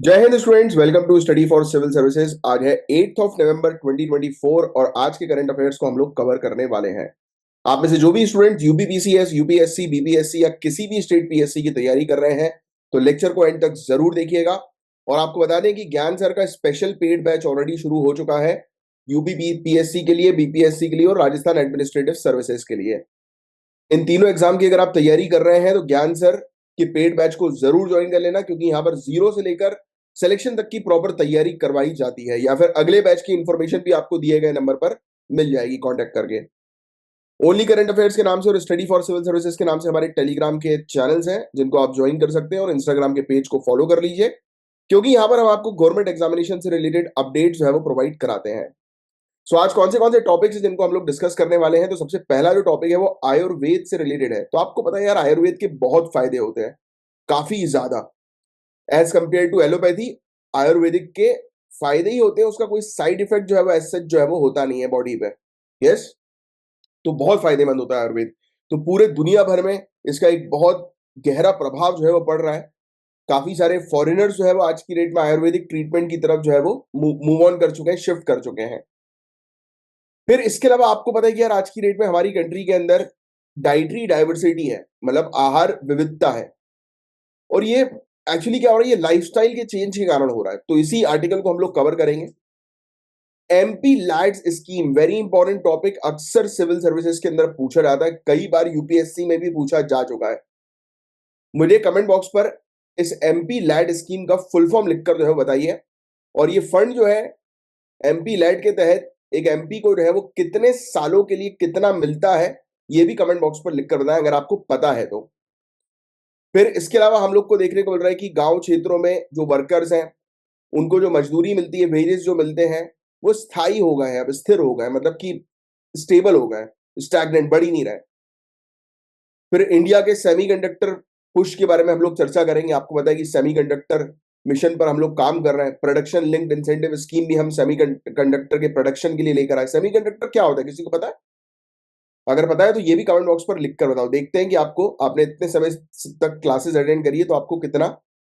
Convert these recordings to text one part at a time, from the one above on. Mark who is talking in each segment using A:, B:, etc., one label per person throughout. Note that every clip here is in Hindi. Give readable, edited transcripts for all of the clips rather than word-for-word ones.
A: जय Hind students, welcome to study for civil services. आज है 8 ऑफ नवंबर 2024 और आज के करंट अफेयर्स को हम लोग कवर करने वाले हैं। आप में से जो भी स्टूडेंट यूपीपीसीएस, यूपीएससी, बीपीएससी या किसी भी स्टेट पीएससी की तैयारी कर रहे हैं तो लेक्चर को एंड तक जरूर देखिएगा। और आपको बता दें कि ज्ञान सर का स्पेशल पेड बैच ऑलरेडी शुरू हो चुका है यूपीपीएससी के लिए, बीपीएससी के लिए और राजस्थान एडमिनिस्ट्रेटिव सर्विसेज के लिए। इन तीनों एग्जाम की अगर आप तैयारी कर रहे हैं तो ज्ञान सर के पेड बैच को जरूर ज्वाइन कर लेना, क्योंकि यहाँ पर जीरो से लेकर सिलेक्शन तक की प्रॉपर तैयारी करवाई जाती है, या फिर अगले बैच की इंफॉर्मेशन भी आपको दिए गए नंबर पर मिल जाएगी कांटेक्ट करके। ओनली करंट अफेयर्स के नाम से और स्टडी फॉर सिविल सर्विसेज के नाम से हमारे टेलीग्राम के चैनल्स हैं जिनको आप ज्वाइन कर सकते हैं, और इंस्टाग्राम के पेज को फॉलो कर लीजिए, क्योंकि यहाँ पर हम आपको गवर्नमेंट एग्जामिनेशन से रिलेटेड अपडेट जो है वो प्रोवाइड कराते हैं। सो आज कौन से टॉपिक्स हैं जिनको हम लोग डिस्कस करने वाले हैं। तो सबसे पहला जो टॉपिक है वो आयुर्वेद से रिलेटेड है। तो आपको पता है यार, आयुर्वेद के बहुत फायदे होते हैं, काफी ज्यादा। As compared to allopathy, Ayurvedic के फायदे ही होते हैं, उसका कोई साइड इफेक्ट जो है वो एज सच जो है वो होता नहीं है बॉडी पे। यस, तो बहुत फायदेमंद होता है आयुर्वेद। तो पूरे दुनिया भर में इसका एक बहुत गहरा प्रभाव जो है वो पड़ रहा है। काफी सारे फॉरेनर्स जो है वो आज की डेट में आयुर्वेदिक ट्रीटमेंट की तरफ जो है वो मूव ऑन कर चुके हैं, शिफ्ट कर चुके हैं। फिर इसके अलावा आपको पता है कि यार आज की डेट में हमारी कंट्री के अंदर डाइटरी डाइवर्सिटी है, मतलब आहार विविधता है। और ये एक्चुअली क्या हो रहा है, ये लाइफस्टाइल के चेंज के कारण हो रहा है। तो इसी आर्टिकल को हम लोग कवर करेंगे। MP lads scheme, very important topic, अक्सर सिविल सर्विसेज के अंदर पूछा जाता है, कई बार यूपीएससी में भी पूछा जा चुका है। मुझे कमेंट बॉक्स पर इस एमपी लैड स्कीम का फुल फॉर्म लिखकर जो है बताइए। और ये फंड जो है एमपी लैड के तहत एक एमपी को जो है वो कितने सालों के लिए कितना मिलता है, ये भी कमेंट बॉक्स पर लिखकर बताएं अगर आपको पता है तो। फिर इसके अलावा हम लोग को देखने को मिल रहा है कि गांव क्षेत्रों में जो वर्कर्स हैं उनको जो मजदूरी मिलती है, वेजेस जो मिलते हैं, वो स्थायी हो गए हैं, अब स्थिर हो गए, मतलब कि स्टेबल हो गए, स्टैग्नेंट, बढ़ ही नहीं रहे। फिर इंडिया के सेमीकंडक्टर पुश के बारे में हम लोग चर्चा करेंगे। आपको पता है कि सेमीकंडक्टर मिशन पर हम लोग काम कर रहे हैं। प्रोडक्शन लिंक्ड इंसेंटिव स्कीम भी हम सेमीकंडक्टर के प्रोडक्शन के लिए लेकर आए। सेमीकंडक्टर क्या होता है, किसी को पता है? अगर पता है तो ये भी कमेंट बॉक्स पर लिख कर बताओ। देखते हैं कि आपको, आपने इतने समय तक क्लासेस अटेंड करी है तो आपको कितना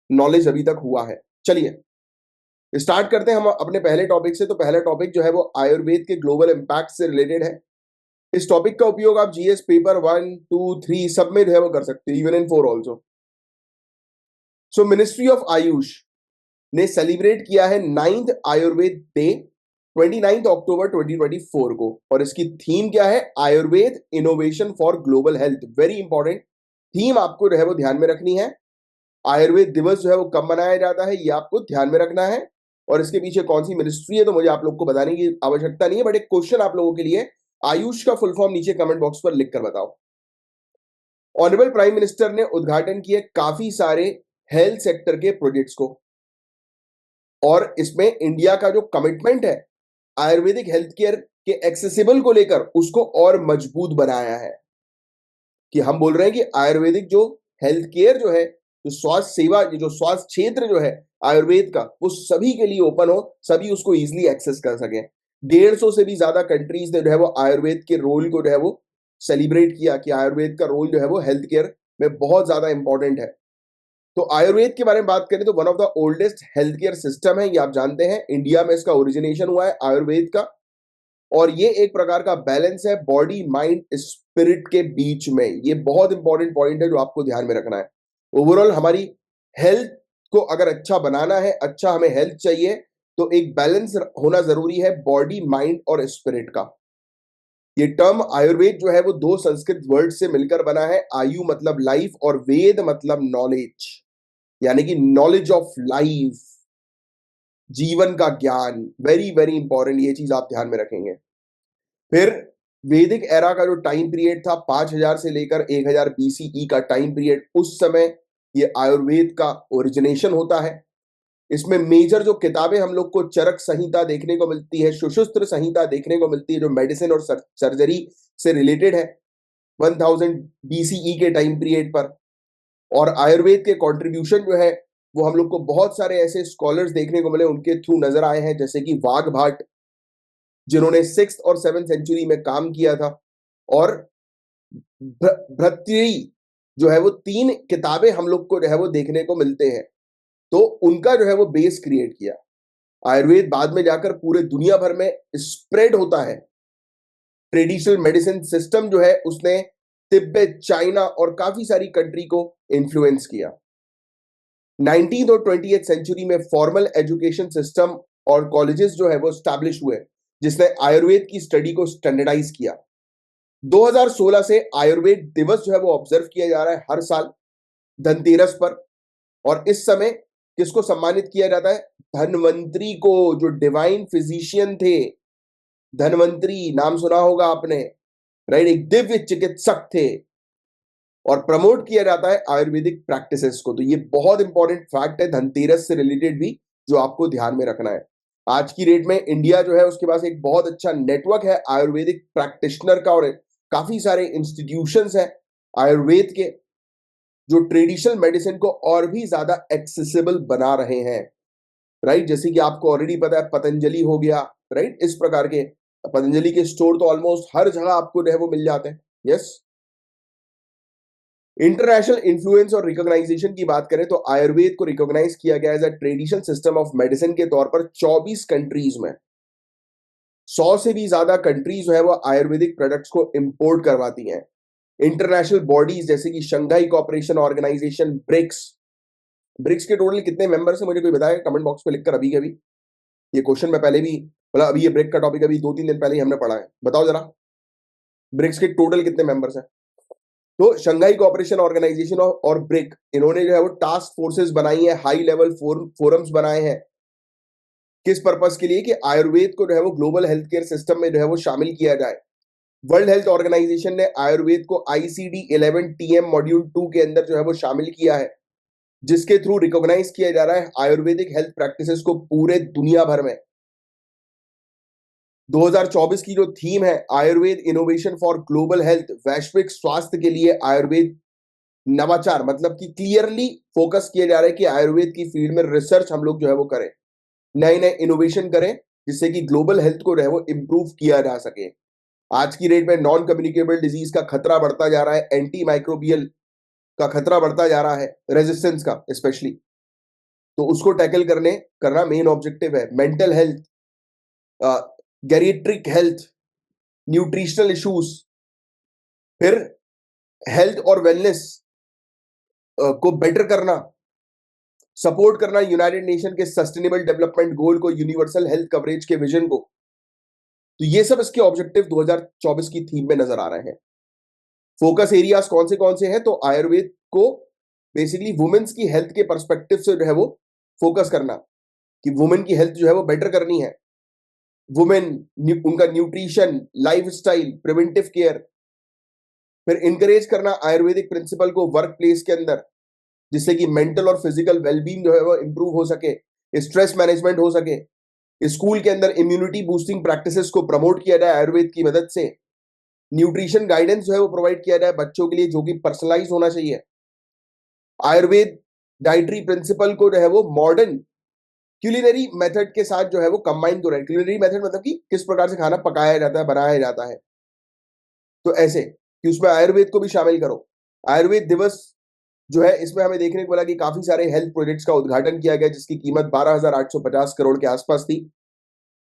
A: नॉलेज अभी तक हुआ है। चलिए स्टार्ट करते हैं हम अपने पहले टॉपिक से। तो पहला टॉपिक जो है वो आयुर्वेद के ग्लोबल इंपैक्ट से रिलेटेड है। इस टॉपिक का उपयोग आप जीएस पेपर 1, 2, 3 सब में जो है वो कर सकते हैं, even in 4 also. So ministry of Ayush ने सेलिब्रेट किया है 9th आयुर्वेद डे 29 अक्टूबर 2024 को, और इसकी थीम क्या है? Ayurveda innovation for global health. Very important theme आपको जो है वो ध्यान में रखनी है। आयुर्वेद दिवस जो है वो कब मनाया जाता है ये आपको ध्यान में रखना है। और इसके पीछे कौन सी मिनिस्ट्री है तो मुझे आप लोग को बताने की आवश्यकता नहीं है, बट एक क्वेश्चन आप लोगों के लिए, आयुष का फुल फॉर्म नीचे कमेंट बॉक्स पर लिखकर बताओ। ऑनरेबल प्राइम मिनिस्टर ने उद्घाटन किए काफी सारे हेल्थ सेक्टर के प्रोजेक्ट्स को, और इसमें इंडिया का जो कमिटमेंट है आयुर्वेदिक हेल्थ केयर के एक्सेसिबल को लेकर उसको और मजबूत बनाया है। कि हम बोल रहे हैं कि आयुर्वेदिक जो हेल्थ केयर जो है, जो स्वास्थ्य सेवा, जो स्वास्थ्य क्षेत्र जो है आयुर्वेद का, वो सभी के लिए ओपन हो, सभी उसको इजीली एक्सेस कर सके। 150 से भी ज्यादा कंट्रीज ने जो है वो आयुर्वेद के रोल को जो है वो सेलिब्रेट किया कि आयुर्वेद का रोल जो है वो हेल्थ केयर में बहुत ज्यादा इंपॉर्टेंट है। तो आयुर्वेद के बारे में बात करें तो one of the oldest health care system है, ये आप जानते हैं। इंडिया में इसका ओरिजिनेशन हुआ है आयुर्वेद का, और ये एक प्रकार का बैलेंस है बॉडी माइंड स्पिरिट के बीच में। ये बहुत इंपॉर्टेंट पॉइंट है जो आपको ध्यान में रखना है। ओवरऑल हमारी हेल्थ को अगर अच्छा बनाना है, अच्छा हमें हेल्थ चाहिए, तो एक बैलेंस होना जरूरी है बॉडी माइंड और स्पिरिट का। ये टर्म आयुर्वेद जो है वो दो संस्कृत वर्ड से मिलकर बना है। आयु मतलब लाइफ और वेद मतलब नॉलेज, यानी कि नॉलेज ऑफ लाइफ, जीवन का ज्ञान। वेरी वेरी इंपॉर्टेंट, ये चीज आप ध्यान में रखेंगे। फिर वैदिक एरा का जो टाइम पीरियड था 5000 से लेकर 1000 बीसीई का टाइम पीरियड, उस समय ये आयुर्वेद का ओरिजिनेशन होता है। इसमें मेजर जो किताबें हम लोग को चरक संहिता देखने को मिलती है, सुश्रुत संहिता देखने को मिलती है, जो मेडिसिन और सर्जरी से रिलेटेड है 1000 बीसीई के टाइम पीरियड पर। और आयुर्वेद के कंट्रीब्यूशन जो है वो हम लोग को बहुत सारे ऐसे स्कॉलर्स देखने को मिले, उनके थ्रू नजर आए हैं, जैसे कि वाघ भाट, जिन्होंने 6th और 7th सेंचुरी में काम किया था। और भ्रतृ जो है वो 3 किताबें हम लोग को जो है वो देखने को मिलते हैं। तो उनका जो है वो बेस क्रिएट किया। आयुर्वेद बाद में जाकर पूरे दुनिया भर में स्प्रेड होता है। ट्रेडिशनल मेडिसिन सिस्टम जो है उसने तिब्बत, चाइना और काफी सारी कंट्री को इन्फ्लुएंस किया। 19th और 20th सेंचुरी में फॉर्मल एजुकेशन सिस्टम और कॉलेजेस जो है वो स्टैब्लिश हुए, जिसने आयुर्वेद की स्टडी को स्टैंडर्डाइज किया। 2016 से आयुर्वेद दिवस जो है वो ऑब्जर्व किया जा रहा है हर साल धनतेरस पर। और इस समय किसको सम्मानित किया जाता है? धन्वंतरी को, जो डिवाइन फिजिशियन थे। धन्वंतरी नाम सुना होगा आपने, राइट? एक दिव्य चिकित्सक थे। और प्रमोट किया जाता है आयुर्वेदिक प्रैक्टिसेस को। तो ये बहुत इंपॉर्टेंट फैक्ट है धनतेरस से रिलेटेड भी, जो आपको ध्यान में रखना है। आज की डेट में इंडिया जो है उसके पास एक बहुत अच्छा नेटवर्क है आयुर्वेदिक प्रैक्टिशनर का, और काफी सारे इंस्टीट्यूशंस हैं आयुर्वेद के, जो ट्रेडिशनल मेडिसिन को और भी ज्यादा एक्सेसिबल बना रहे हैं, राइट? जैसे कि आपको ऑलरेडी पता है पतंजलि हो गया, राइट? इस प्रकार के पतंजलि के स्टोर तो ऑलमोस्ट हर जगह आपको जो है वो मिल जाते हैं। यस। इंटरनेशनल इन्फ्लुएंस और रिकॉग्नाइजेशन की बात करें तो आयुर्वेद को रिकॉग्नाइज किया गया as a traditional system of medicine के तौर पर 24 कंट्रीज में। 100 से भी ज्यादा कंट्रीज जो है वो आयुर्वेदिक प्रोडक्ट्स को इंपोर्ट करवाती हैं। इंटरनेशनल बॉडीज जैसे कि Shanghai Cooperation Organisation, BRICS. BRICS के टोटल कितने मेंबर्स हैं मुझे कोई बताएगा कमेंट बॉक्स में लिखकर अभी के अभी। ये क्वेश्चन मैं पहले भी, मतलब अभी ये ब्रिक का टॉपिक अभी 2-3 दिन पहले ही हमने पढ़ा है। बताओ जरा, ब्रिक्स के टोटल कितने मेंबर्स हैं? तो शंघाई कोऑपरेशन ऑर्गेनाइजेशन और ब्रिक, इन्होंने जो है वो टास्क फोर्सेस बनाई है, हाई लेवल फोरम्स बनाए हैं। किस पर्पस के लिए? कि आयुर्वेद को जो है वो ग्लोबल हेल्थ केयर सिस्टम में जो है वो शामिल किया जाए। वर्ल्ड हेल्थ ऑर्गेनाइजेशन ने आयुर्वेद को आईसीडी 11 टीएम मॉड्यूल 2 के अंदर जो है वो शामिल किया है, जिसके थ्रू रिकॉग्नाइज किया जा रहा है आयुर्वेदिक हेल्थ प्रैक्टिसेस को पूरे दुनिया भर में। 2024 की जो थीम है Ayurveda innovation for global health, वैश्विक स्वास्थ्य के लिए आयुर्वेद नवाचार, मतलब कि क्लियरली फोकस किया जा रहा है कि आयुर्वेद की फील्ड में रिसर्च हम लोग जो है वो करें, नए नए इनोवेशन करें, जिससे कि ग्लोबल हेल्थ को जो है वो इंप्रूव किया जा सके। आज की डेट में नॉन कम्युनिकेबल डिजीज का खतरा बढ़ता जा रहा है, एंटी माइक्रोबियल का खतरा बढ़ता जा रहा है, रेजिस्टेंस का स्पेशली। तो उसको टैकल करना मेन ऑब्जेक्टिव है। Mental health, geriatric health, nutritional issues, फिर हेल्थ और वेलनेस को बेटर करना, सपोर्ट करना यूनाइटेड नेशन के सस्टेनेबल डेवलपमेंट गोल को, यूनिवर्सल हेल्थ कवरेज के विजन को। तो ये सब इसके ऑब्जेक्टिव 2024 की थीम में नजर आ रहे हैं। फोकस एरियाज कौन से हैं? तो आयुर्वेद को बेसिकली वुमेन्स की हेल्थ के पर्सपेक्टिव से जो है वो फोकस करना, कि वुमेन की हेल्थ जो है वो बेटर करनी है। वुमेन, उनका न्यूट्रिशन, लाइफस्टाइल, प्रिवेंटिव केयर। फिर इंकरेज करना आयुर्वेदिक प्रिंसिपल को वर्क प्लेस के अंदर, जिससे कि मेंटल और फिजिकल वेलबींग जो है वो इंप्रूव हो सके, स्ट्रेस मैनेजमेंट हो सके। स्कूल के अंदर इम्यूनिटी बूस्टिंग प्रैक्टिसेस को प्रमोट किया जाए आयुर्वेद की मदद से। न्यूट्रिशन गाइडेंस जो है वो प्रोवाइड किया जाए बच्चों के लिए, जो कि पर्सनलाइज होना चाहिए। आयुर्वेद डाइटरी प्रिंसिपल को जो है वो मॉडर्न क्यूलिनरी मेथड के साथ जो है वो कंबाइन करें। क्यूलिनरी मेथड मतलब कि किस प्रकार से खाना पकाया जाता है, बनाया जाता है। तो ऐसे कि उसमें आयुर्वेद को भी शामिल करो। आयुर्वेद दिवस जो है इसमें हमें देखने को मिला कि काफी सारे हेल्थ प्रोजेक्ट्स का उद्घाटन किया गया, जिसकी कीमत 12,850 करोड़ के आसपास थी।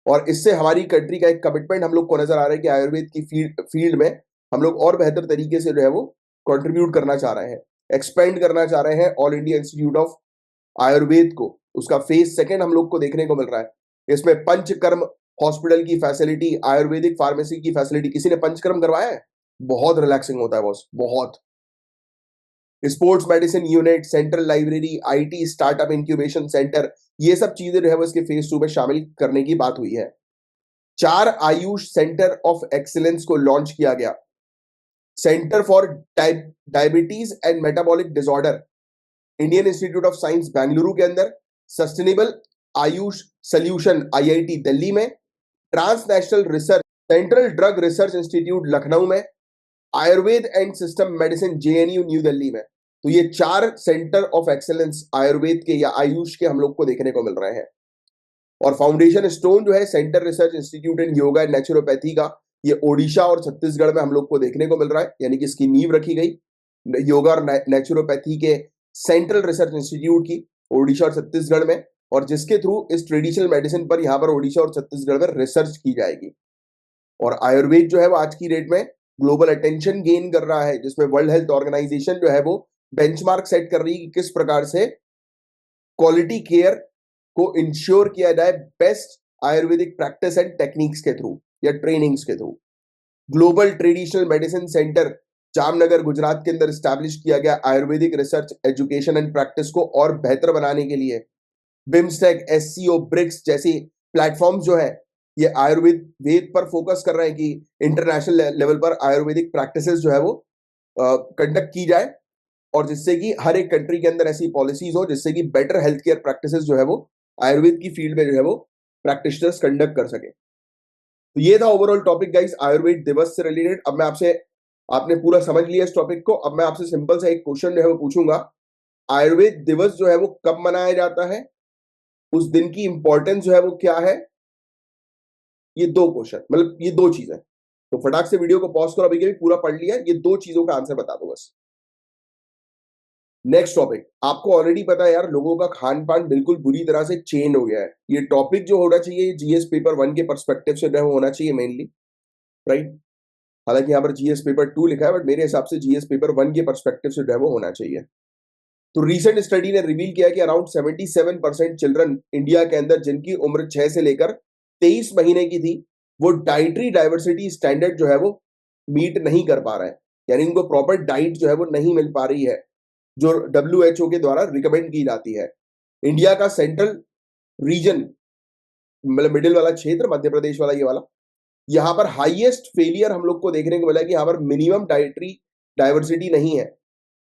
A: और इससे हमारी कंट्री का एक कमिटमेंट हम लोग को नजर आ रहा है कि आयुर्वेद की फील्ड में हम लोग और बेहतर तरीके से जो है वो कंट्रीब्यूट करना चाह रहे हैं, एक्सपेंड करना चाह रहे हैं all India institute of Ayurveda को। उसका फेज सेकंड हम लोग को देखने को मिल रहा है। इसमें पंचकर्म हॉस्पिटल की फैसिलिटी, आयुर्वेदिक फार्मेसी की फैसिलिटी। किसी ने पंचकर्म करवाया है? बहुत रिलैक्सिंग होता है बॉस, बहुत। Sports medicine unit, central library, IT startup incubation centre, ये सब चीजें जो है वो इसके फेज 2 में शामिल करने की बात हुई है। 4 आयुष सेंटर ऑफ एक्सीलेंस को लॉन्च किया गया। Centre for diabetes and metabolic disorder, Indian Institute of Science Bengaluru के अंदर। Sustainable AYUSH solution IIT Delhi में। Translational research central drug research institute Lucknow में। Ayurveda and system medicine JNU new Delhi में। तो ये 4 सेंटर ऑफ एक्सेलेंस आयुर्वेद के या आयुष के हम लोग को देखने को मिल रहे हैं। और फाउंडेशन स्टोन जो है centre research institute in yoga and naturopathy का, ये ओडिशा और छत्तीसगढ़ में हम लोग को देखने को मिल रहा है, यानी कि इसकी नींव रखी गई योगा और नेचुरोपैथी के सेंट्रल रिसर्च इंस्टीट्यूट की। ओडिशा और छत्तीसगढ़ में, और जिसके थ्रू इस ट्रेडिशनल मेडिसिन पर यहाँ पर ओडिशा और छत्तीसगढ़ में रिसर्च की जाएगी। और आयुर्वेद जो है वो आज की डेट में ग्लोबल अटेंशन गेन कर रहा है, जिसमें वर्ल्ड हेल्थ ऑर्गेनाइजेशन जो है वो बेंचमार्क सेट कर रही है कि किस प्रकार से क्वालिटी केयर को इंश्योर किया जाए best Ayurvedic practice and techniques के थ्रू या ट्रेनिंग्स के through. Global traditional medicine centre Jamnagar Gujarat के अंदर स्टैब्लिश किया गया Ayurvedic research education and practice को और बेहतर बनाने के लिए। बिम्स्टेक, एससीओ, ब्रिक्स जैसी प्लेटफॉर्म्स जो है ये आयुर्वेद वेद पर फोकस कर रहे हैं कि इंटरनेशनल लेवल पर आयुर्वेदिक प्रैक्टिसेस जो है वो कंडक्ट की जाए, और जिससे कि हर एक कंट्री के अंदर ऐसी पॉलिसीज हो जिससे कि बेटर हेल्थ केयर प्रैक्टिसेस जो है वो आयुर्वेद की फील्ड में जो है वो प्रैक्टिशनर्स कंडक्ट कर सके। तो ये था ओवरऑल टॉपिक गाइस आयुर्वेद दिवस से रिलेटेड। अब मैं आपसे, आपने पूरा समझ लिया इस टॉपिक को, अब मैं आपसे सिंपल सा एक क्वेश्चन जो है वो पूछूंगा। आयुर्वेद दिवस जो है वो कब मनाया जाता है, उस दिन की इंपॉर्टेंस जो है वो क्या है? ये दो क्वेश्चन, मतलब ये दो चीजें। तो फटाक से वीडियो को पॉज करो, अभी के भी पूरा पढ़ लिया, ये दो चीजों का आंसर बता दो बस। नेक्स्ट टॉपिक, आपको ऑलरेडी पता है यार, लोगों का खान पान बिल्कुल बुरी तरह से चेंज हो गया है। ये टॉपिक जो होना चाहिए जीएस पेपर 1 के पर्सपेक्टिव से जो होना चाहिए मेनली, राइट। हालांकि यहाँ पर जीएस पेपर 2 लिखा है, बट मेरे हिसाब से जीएस पेपर 1 के पर्सपेक्टिव से जो है वो होना चाहिए। तो रिसेंट स्टडी ने रिवील किया कि अराउंड 77% चिल्ड्रन इंडिया के अंदर जिनकी उम्र 6 से लेकर 23 महीने की थी, वो डाइटरी डाइवर्सिटी स्टैंडर्ड जो है वो मीट नहीं कर पा रहे हैं, यानी उनको प्रॉपर डाइट जो है वो नहीं मिल पा रही है जो WHO के द्वारा रिकमेंड की जाती है। इंडिया का सेंट्रल रीजन, मतलब मिडिल वाला क्षेत्र, मध्य प्रदेश वाला ये वाला, यहाँ पर हाईएस्ट फेलियर हम लोग को देखने को मिला कि यहाँ पर मिनिमम डाइटरी डाइवर्सिटी नहीं है।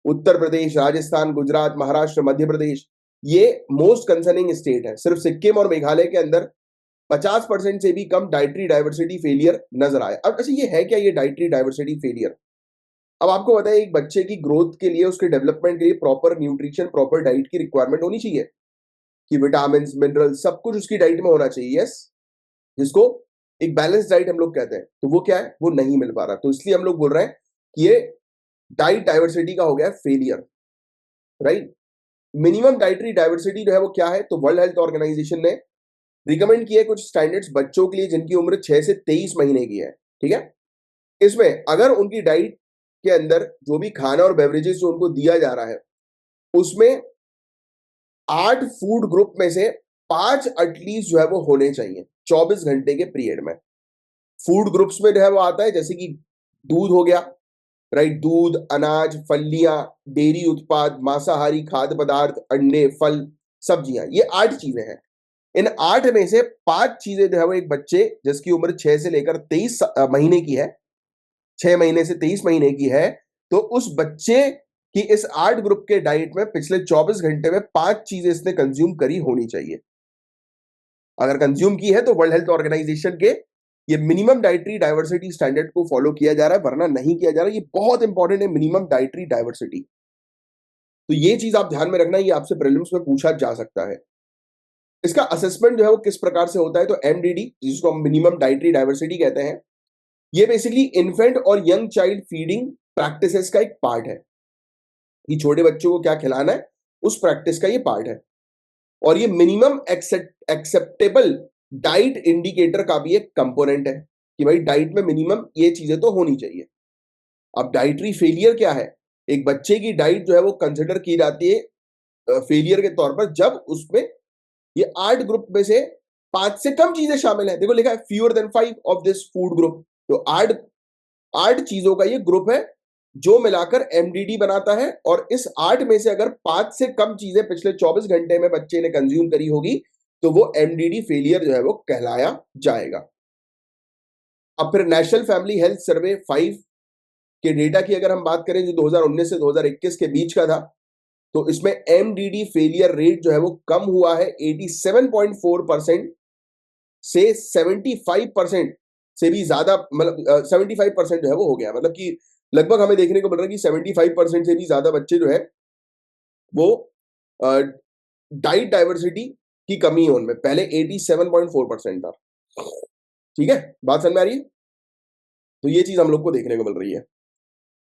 A: उत्तर प्रदेश, राजस्थान, गुजरात, महाराष्ट्र, मध्य प्रदेश, ये मोस्ट कंसर्निंग स्टेट है। सिर्फ सिक्किम और मेघालय के अंदर 50% से भी कम डाइटरी डाइवर्सिटी फेलियर नजर आए। अब अच्छा, ये है क्या ये डाइटरी डाइवर्सिटी फेलियर? अब आपको पता है एक बच्चे की ग्रोथ के लिए, उसके डेवलपमेंट के लिए प्रॉपर न्यूट्रिशन, प्रॉपर डाइट की रिक्वायरमेंट होनी चाहिए कि विटामिन, मिनरल सब कुछ उसकी डाइट में होना चाहिए, यस, जिसको एक बैलेंस डाइट हम लोग कहते हैं। तो वो क्या है, वो नहीं मिल पा रहा। तो इसलिए हम लोग बोल रहे हैं कि ये डाइट डाइवर्सिटी का हो गया failure, right. Minimum dietary diversity जो है वो क्या है? तो वर्ल्ड हेल्थ ऑर्गेनाइजेशन ने रिकमेंड किए कुछ स्टैंडर्ड्स बच्चों के लिए जिनकी उम्र 6 से 23 महीने की है, ठीक है। इसमें अगर उनकी डाइट के अंदर जो भी खाना और बेवरेजेस जो उनको दिया जा रहा है, उसमें 8 फूड ग्रुप में से 5 एटलीस्ट जो है वो होने चाहिए 24 घंटे के पीरियड में। फूड ग्रुप्स में जो है वो आता है जैसे कि दूध हो गया, राइट, दूध, अनाज, फलियां, डेयरी उत्पाद, मांसाहारी खाद्य पदार्थ, अंडे, फल, सब्जियां, ये 8 चीजें हैं। इन 8 में से 5 चीजें जो है वो एक बच्चे जिसकी उम्र 6 से लेकर 23 महीने की है, 6 महीने से 23 महीने की है, तो उस बच्चे की इस 8 ग्रुप के डाइट में पिछले 24 घंटे में 5 चीजें इसने कंज्यूम करी होनी चाहिए। अगर कंज्यूम की है तो वर्ल्ड हेल्थ ऑर्गेनाइजेशन के ये मिनिमम डाइटरी डाइवर्सिटी स्टैंडर्ड को फॉलो किया जा रहा है, वरना नहीं किया जा रहा है। ये बहुत इंपॉर्टेंट है, मिनिमम डाइटरी डाइवर्सिटी। तो ये चीज आप ध्यान में रखना, ये आपसे प्रीलिम्स में पूछा जा सकता है। इसका असेसमेंट जो है वो किस प्रकार से होता है? तो MDD, जिसको हम मिनिमम डाइटरी डाइवर्सिटी कहते हैं, ये बेसिकली इन्फेंट और यंग चाइल्ड फीडिंग प्रैक्टिसेस का एक पार्ट है कि छोटे बच्चों को क्या खिलाना है, उस प्रैक्टिस का ये पार्ट है। और ये मिनिमम एक्सेप्टेबल डाइट इंडिकेटर का भी एक कंपोनेंट है कि भाई डाइट में मिनिमम ये चीजें तो होनी चाहिए। अब डाइटरी फेलियर क्या है? एक बच्चे की डाइट जो है वो कंसिडर की जाती है फेलियर के तौर पर जब उसमें ये 8 ग्रुप में से 5 से कम चीजें शामिल है। देखो लिखा है fewer than 5 of this food group. तो 8 चीजों का ये ग्रुप है जो मिलाकर MDD बनाता है, और इस 8 में से अगर 5 से कम चीजें पिछले 24 घंटे में बच्चे ने कंज्यूम करी होगी तो वो MDD फेलियर जो है वो कहलाया जाएगा। अब फिर नेशनल फैमिली हेल्थ सर्वे 5 के डेटा की अगर हम बात करें जो 2019 से 2021 के बीच का था, तो इसमें MDD फेलियर रेट जो है वो कम हुआ है 87.4% से 75% से भी ज्यादा, मतलब 75% जो है वो हो गया। मतलब कि लगभग हमें देखने को मिल रहा है कि 75% से भी ज्यादा बच्चे जो है वो डाइट डाइवर्सिटी की कमी है उनमें। पहले 87.4% था, ठीक है, बात समझ में आ रही है? तो ये चीज हम लोग को देखने को मिल रही है।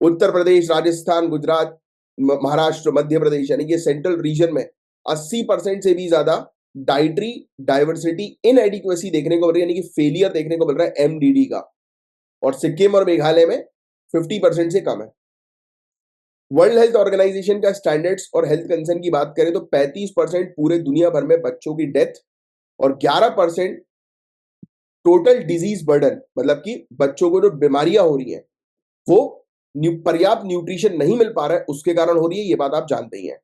A: उत्तर प्रदेश, राजस्थान, गुजरात, महाराष्ट्र, मध्य प्रदेश, यानी कि सेंट्रल रीजन में 80% से भी ज्यादा डाइटरी डाइवर्सिटी इनएडिक्वेसी देखने को मिल रही है, यानी कि फेलियर देखने को मिल रहा है एमडीडी का, और सिक्किम और मेघालय में 50% से कम है। वर्ल्ड हेल्थ ऑर्गेनाइजेशन का स्टैंडर्ड्स और हेल्थ कंसर्न की बात करें तो 35% पूरे दुनिया भर में बच्चों की डेथ और 11% टोटल डिजीज बर्डन, मतलब कि बच्चों को जो बीमारियां हो रही हैं वो पर्याप्त न्यूट्रिशन नहीं मिल पा रहा है उसके कारण हो रही है, ये बात आप जानते ही हैं।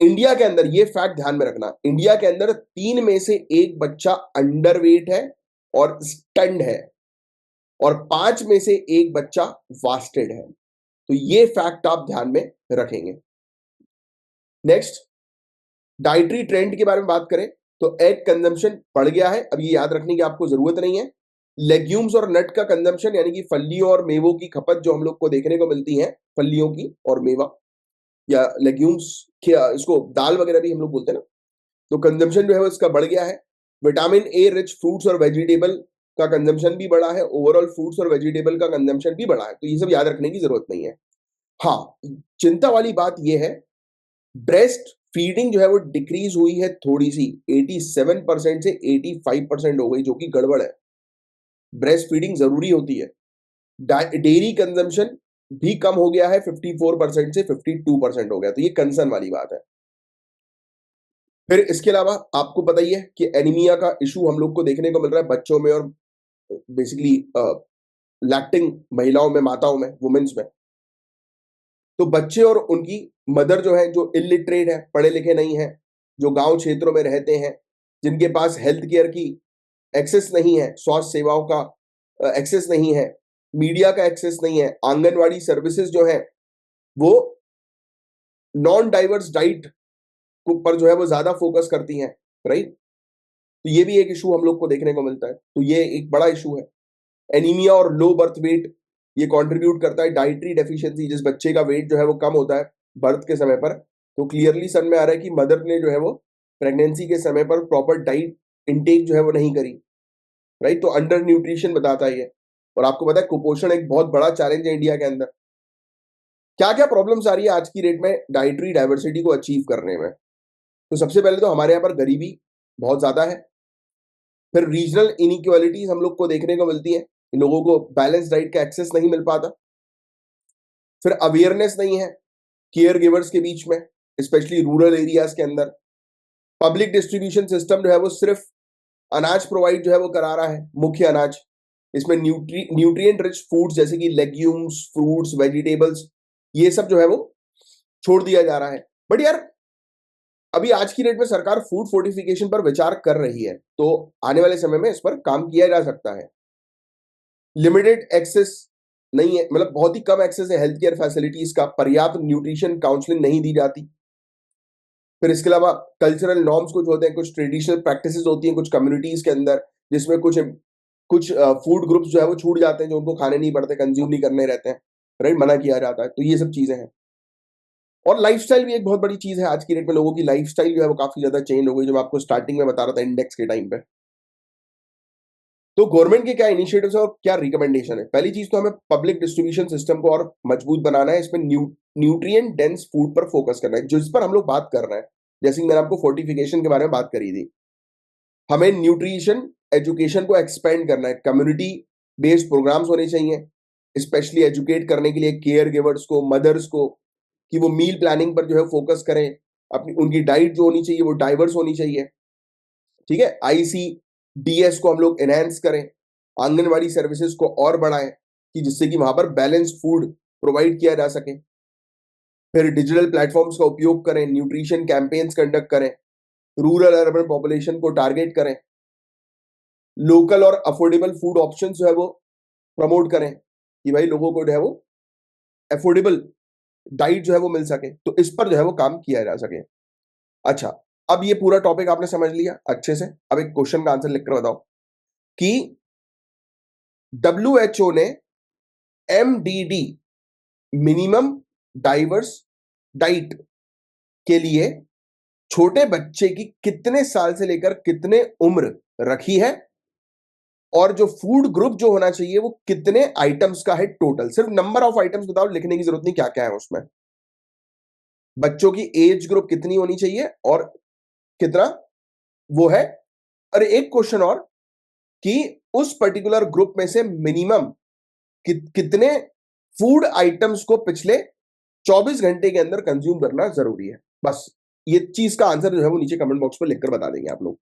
A: इंडिया के अंदर ये फैक्ट ध्यान में रखना, इंडिया के अंदर 3 में से 1 बच्चा अंडरवेट है और स्टंड है, और 5 में से 1 बच्चा वास्टेड है। तो ये फैक्ट आप ध्यान में रखेंगे। नेक्स्ट, डाइटरी ट्रेंड के बारे में बात करें तो एग कंजम्पशन बढ़ गया है, अब ये याद रखने की आपको जरूरत नहीं है। लेग्यूम्स और नट का कंजम्पशन, यानी कि फलियों और मेवों की खपत जो हम लोग को देखने को मिलती है, फलियों की और मेवा या लेग्यूम्स, इसको दाल वगैरह भी हम लोग बोलते हैं ना, तो कंजम्पशन जो है वो इसका बढ़ गया है। विटामिन ए रिच फ्रूट्स और वेजिटेबल का कंजम्पशन भी बढ़ा है, ओवरऑल फ्रूट्स और वेजिटेबल का कंजम्पशन भी बढ़ा है, तो ये सब याद रखने की जरूरत नहीं है। हाँ, चिंता वाली बात ये है, ब्रेस्ट फीडिंग जो है वो डिक्रीज हुई है थोड़ी सी, 87% से 85% हो गई, जो कि गड़बड़ है। ब्रेस्ट फीडिंग जरूरी होती है। डेयरी कंजम्पशन भी कम हो गया है, 54% से 52% हो गया, तो ये कंसर्न वाली बात है। फिर इसके अलावा आपको पता ही है कि एनीमिया का इशू हम लोग को देखने को मिल रहा है बच्चों में और बेसिकली लैक्टिंग महिलाओं में, माताओं में, वुमेन्स में। तो बच्चे और उनकी मदर जो है, जो इलिटरेट है, पढ़े लिखे नहीं है, जो गांव क्षेत्रों में रहते हैं, जिनके पास हेल्थ केयर की एक्सेस नहीं है, स्वास्थ्य सेवाओं का एक्सेस नहीं है, मीडिया का एक्सेस नहीं है, आंगनवाड़ी सर्विसेज जो है वो नॉन डाइवर्स डाइट पर जो है वो ज्यादा फोकस करती हैं, राइट। तो ये भी एक इशू हम लोग को देखने को मिलता है, तो ये एक बड़ा इशू है। एनीमिया और लो बर्थ वेट ये कंट्रीब्यूट करता है, डाइटरी डेफिशिएंसी, जिस बच्चे का वेट जो है वो कम होता है बर्थ के समय पर, तो क्लियरली सन में आ रहा है कि मदर ने जो है वो प्रेगनेंसी के समय पर प्रॉपर डाइट इनटेक जो है वो नहीं करी, राइट। तो अंडर न्यूट्रिशन बताता है ये। और आपको पता है कुपोषण एक बहुत बड़ा चैलेंज है इंडिया के अंदर। क्या क्या प्रॉब्लम्स आ रही है आज की डेट में डाइटरी डाइवर्सिटी को अचीव करने में? तो सबसे पहले तो हमारे यहाँ पर गरीबी बहुत ज्यादा है। फिर रीजनल इनइक्वालिटीज हम लोग को देखने को मिलती है, लोगों को बैलेंस डाइट का एक्सेस नहीं मिल पाता। फिर अवेयरनेस नहीं है केयर गिवर्स के बीच में, स्पेशली रूरल एरियाज के अंदर। पब्लिक डिस्ट्रीब्यूशन सिस्टम जो है वो सिर्फ अनाज प्रोवाइड जो है वो करा रहा है, मुख्य अनाज। इसमें न्यूट्रिएंट रिच फूड्स जैसे कि लेग्यूम्स, फ्रूट्स, वेजिटेबल्स, ये सब जो है वो छोड़ दिया जा रहा है। बट यार, अभी आज की डेट में सरकार फूड फोर्टिफिकेशन पर विचार कर रही है, तो आने वाले समय में इस पर काम किया जा सकता है। लिमिटेड एक्सेस नहीं है, मतलब बहुत ही कम एक्सेस है हेल्थ केयर फैसिलिटीज का, पर्याप्त न्यूट्रिशन काउंसलिंग नहीं दी जाती। फिर इसके अलावा कल्चरल नॉर्म्स कुछ होते हैं, कुछ ट्रेडिशनल प्रैक्टिसेस होती हैं कुछ कम्युनिटीज के अंदर, जिसमें कुछ कुछ फूड ग्रुप्स जो है वो छूट जाते हैं, जो उनको खाने नहीं पड़ते, कंज्यूम नहीं करने रहते हैं, राइट, मना किया जाता है। तो ये सब चीजें हैं। और लाइफस्टाइल भी एक बहुत बड़ी चीज है आज की डेट में, लोगों की लाइफस्टाइल जो है वो काफी ज्यादा चेंज हो गई, जो मैं आपको स्टार्टिंग में बता रहा था इंडेक्स के टाइम पे। तो गवर्नमेंट के क्या इनिशिएटिव्स है और क्या रिकमेंडेशन है? पहली चीज तो हमें पब्लिक डिस्ट्रीब्यूशन सिस्टम को और मजबूत बनाना है, इसमें न्यूट्रिएंट डेंस फूड पर फोकस करना है, जिस पर हम लोग बात कर रहे हैं। जैसे कि मैंने आपको फोर्टिफिकेशन के बारे में बात करी थी, हमें न्यूट्रिशन एजुकेशन को एक्सपेंड करना है, कम्युनिटी बेस्ड प्रोग्राम्स होने चाहिए, स्पेशली एजुकेट करने के लिए केयर गिवर्स को, मदर्स को, कि वो मील प्लानिंग पर जो है फोकस करें, अपनी उनकी डाइट जो होनी चाहिए वो डाइवर्स होनी चाहिए, ठीक है। आईसीडीएस को हम लोग एनहेंस करें, आंगनवाड़ी सर्विसेज को और बढ़ाएं, कि जिससे कि वहां पर बैलेंस फूड प्रोवाइड किया जा सके। फिर डिजिटल प्लेटफॉर्म्स का उपयोग करें, न्यूट्रिशन कैंपेन्स कंडक्ट करें, रूरल अर्बन पॉपुलेशन को टारगेट करें, लोकल और अफोर्डेबल फूड ऑप्शन जो है वो प्रमोट करें, कि भाई लोगों को जो है वो अफोर्डेबल डाइट जो है वो मिल सके, तो इस पर जो है वो काम किया जा सके। अच्छा, अब ये पूरा टॉपिक आपने समझ लिया अच्छे से, अब एक क्वेश्चन का आंसर लिखकर बताओ कि WHO ने MDD, मिनिमम डाइवर्स डाइट के लिए छोटे बच्चे की कितने साल से लेकर कितने उम्र रखी है, और जो फूड ग्रुप जो होना चाहिए वो कितने आइटम्स का है टोटल? सिर्फ नंबर ऑफ आइटम्स बताओ, लिखने की जरूरत नहीं क्या क्या है उसमें। बच्चों की एज ग्रुप कितनी होनी चाहिए और कितना वो है। और एक क्वेश्चन और कि उस पर्टिकुलर ग्रुप में से मिनिमम कितने फूड आइटम्स को पिछले 24 घंटे के अंदर कंज्यूम करना जरूरी है। बस ये चीज का आंसर जो है वो नीचे कमेंट बॉक्स में लिखकर बता देंगे आप लोग।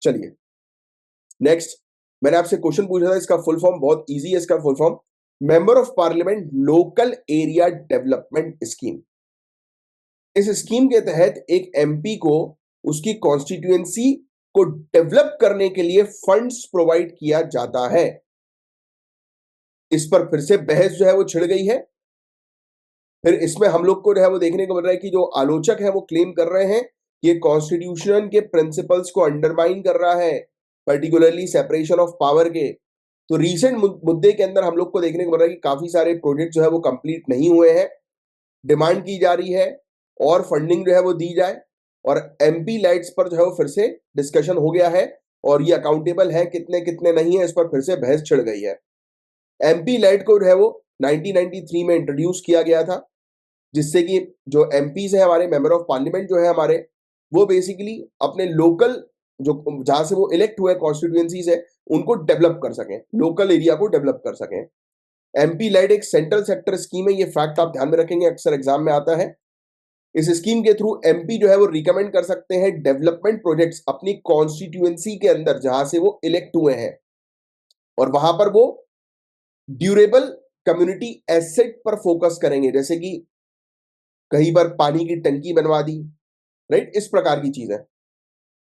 A: चलिए नेक्स्ट, मैंने आपसे क्वेश्चन पूछा था, इसका फुल फॉर्म बहुत इजी है। इसका full form member of parliament local area development scheme. इस स्कीम के तहत एक एमपी को उसकी कॉन्स्टिट्यूएंसी को डेवलप करने के लिए फंड्स प्रोवाइड किया जाता है। इस पर फिर से बहस जो है वो छिड़ गई है। फिर इसमें हम लोग को जो है वो देखने को मिल रहा है कि जो आलोचक है वो क्लेम कर रहे हैं ये कॉन्स्टिट्यूशन के प्रिंसिपल्स को अंडरमाइन कर रहा है, पर्टिकुलरली सेपरेशन ऑफ पावर के। तो रीसेंट मुद्दे के अंदर हम लोग को देखने को मिल रहा है कि काफी सारे प्रोजेक्ट जो है वो कंप्लीट नहीं हुए हैं। डिमांड की जा रही है और फंडिंग जो है वो दी जाए, और एमपी लाइट्स पर जो है वो फिर से डिस्कशन हो गया है और ये अकाउंटेबल है कितने कितने नहीं है, इस पर फिर से बहस छिड़ गई है। एमपी लाइट को जो है वो 1993 में इंट्रोड्यूस किया गया था, जिससे कि जो एमपीज है हमारे मेंबर ऑफ पार्लियामेंट जो है हमारे, वो बेसिकली अपने लोकल जो जहां से वो इलेक्ट हुए कॉन्स्टिट्यूएंसीज है उनको डेवलप कर सकें, लोकल एरिया को डेवलप कर सकें। एमपी लाइट एक सेंट्रल सेक्टर स्कीम है, ये फैक्ट आप ध्यान में रखेंगे, अक्सर एग्जाम में आता है। इस स्कीम के थ्रू एमपी जो है वो रिकमेंड कर सकते हैं डेवलपमेंट प्रोजेक्ट्स अपनी कॉन्स्टिट्यूएंसी के अंदर जहां से वो इलेक्ट हुए हैं, और वहां पर वो ड्यूरेबल कम्युनिटी एसेट पर फोकस करेंगे, जैसे कि कहीं पर पानी की टंकी बनवा दी, राइट, इस प्रकार की चीज है।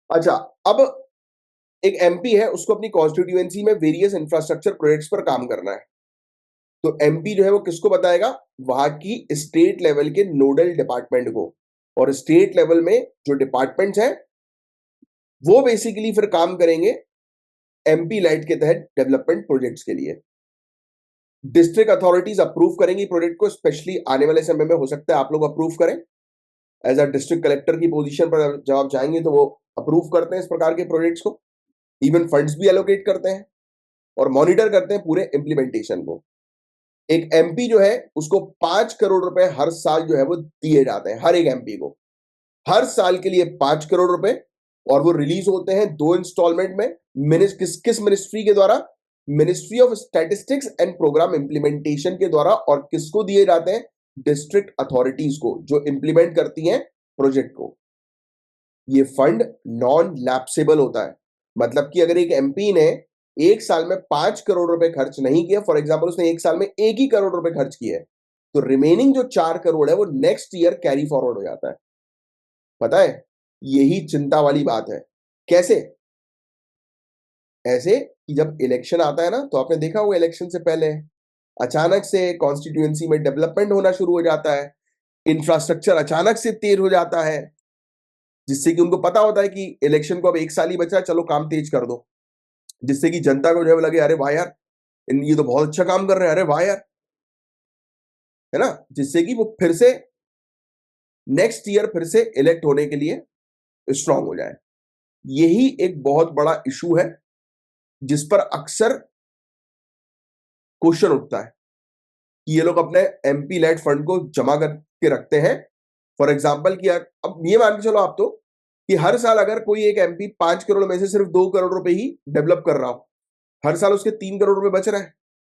A: अच्छा, अब एक एमपी है उसको अपनी कॉन्स्टिट्यूएंसी में वेरियस इंफ्रास्ट्रक्चर प्रोजेक्ट्स पर काम करना है, तो एमपी जो है वो किसको बताएगा, वहां की स्टेट लेवल के नोडल डिपार्टमेंट को। और स्टेट लेवल में जो डिपार्टमेंट्स हैं वो बेसिकली फिर काम करेंगे एमपी लाइट के तहत डेवलपमेंट प्रोजेक्ट्स के लिए। डिस्ट्रिक्ट अथॉरिटीज अप्रूव करेंगी प्रोजेक्ट को, स्पेशली आने वाले समय में हो सकता है आप लोग अप्रूव करें। एज अ डिस्ट्रिक्ट कलेक्टर की पोजीशन पर जब आप जाएंगे तो वो अप्रूव करते हैं इस प्रकार के प्रोजेक्ट्स को, इवन फंड्स भी एलोकेट करते हैं और मॉनिटर करते हैं पूरे इंप्लीमेंटेशन को। एक एमपी जो है उसको 5 करोड़ रुपए हर साल जो है वो दिए जाते हैं, हर एक एमपी को हर साल के लिए 5 करोड़ रुपए, और वो रिलीज होते हैं 2 इंस्टॉलमेंट में। किस मिनिस्ट्री के द्वारा, ministry of statistics and programme implementation के द्वारा। और किसको दिए जाते हैं, डिस्ट्रिक्ट अथॉरिटीज को जो इंप्लीमेंट करती हैं प्रोजेक्ट को। ये फंड नॉन लैप्सेबल होता है, मतलब कि अगर एक एमपी ने एक साल में 5 करोड़ रुपए खर्च नहीं किया, फॉर एग्जाम्पल उसने एक साल में 1 ही करोड़ रुपए खर्च किए, तो रिमेनिंग जो 4 करोड़ है वो नेक्स्ट ईयर कैरी फॉरवर्ड हो जाता है। पता है, यही चिंता वाली बात है। कैसे, ऐसे कि जब इलेक्शन आता है ना, तो आपने देखा होगा इलेक्शन से पहले अचानक से कॉन्स्टिट्यूएंसी में डेवलपमेंट होना शुरू हो जाता है, इंफ्रास्ट्रक्चर अचानक से तेज हो जाता है, जिससे कि उनको पता होता है कि इलेक्शन को अब 1 साल ही बचा है, चलो काम तेज कर दो, जिससे कि जनता को जो है लगे अरे वाह यार, ये तो बहुत अच्छा काम कर रहे हैं, अरे वाह यार, है ना, जिससे कि वो फिर से नेक्स्ट ईयर फिर से इलेक्ट होने के लिए स्ट्रांग हो जाए। यही एक बहुत बड़ा इशू है जिस पर अक्सर क्वेश्चन उठता है कि ये लोग अपने एमपी लेड फंड को जमा करके रखते हैं। फॉर एग्जाम्पल कि अब ये मान के चलो आप तो कि हर साल अगर कोई एक एमपी 5 करोड़ में से सिर्फ 2 करोड़ रुपए ही डेवलप कर रहा हो, हर साल उसके 3 करोड़ रुपए बच रहा है,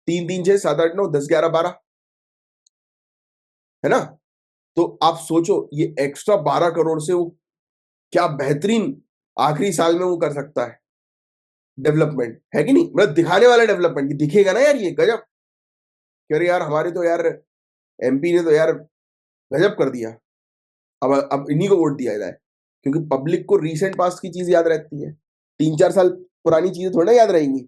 A: 3 3 6 7 8 9 10 11 12, है ना। तो आप सोचो ये एक्स्ट्रा 12 करोड़ से वो क्या बेहतरीन आखिरी साल में वो कर सकता है डेवलपमेंट, है कि नहीं, मतलब दिखाने वाला डेवलपमेंट दिखेगा ना यार, ये गजब, अरे यार हमारे तो यार एमपी ने तो यार गजब कर दिया, अब इन्हीं को वोट दिया जाए। क्योंकि पब्लिक को रीसेंट पास्ट की चीज याद रहती है, 3 4 साल पुरानी चीजें थोड़ा ना याद रहेंगी,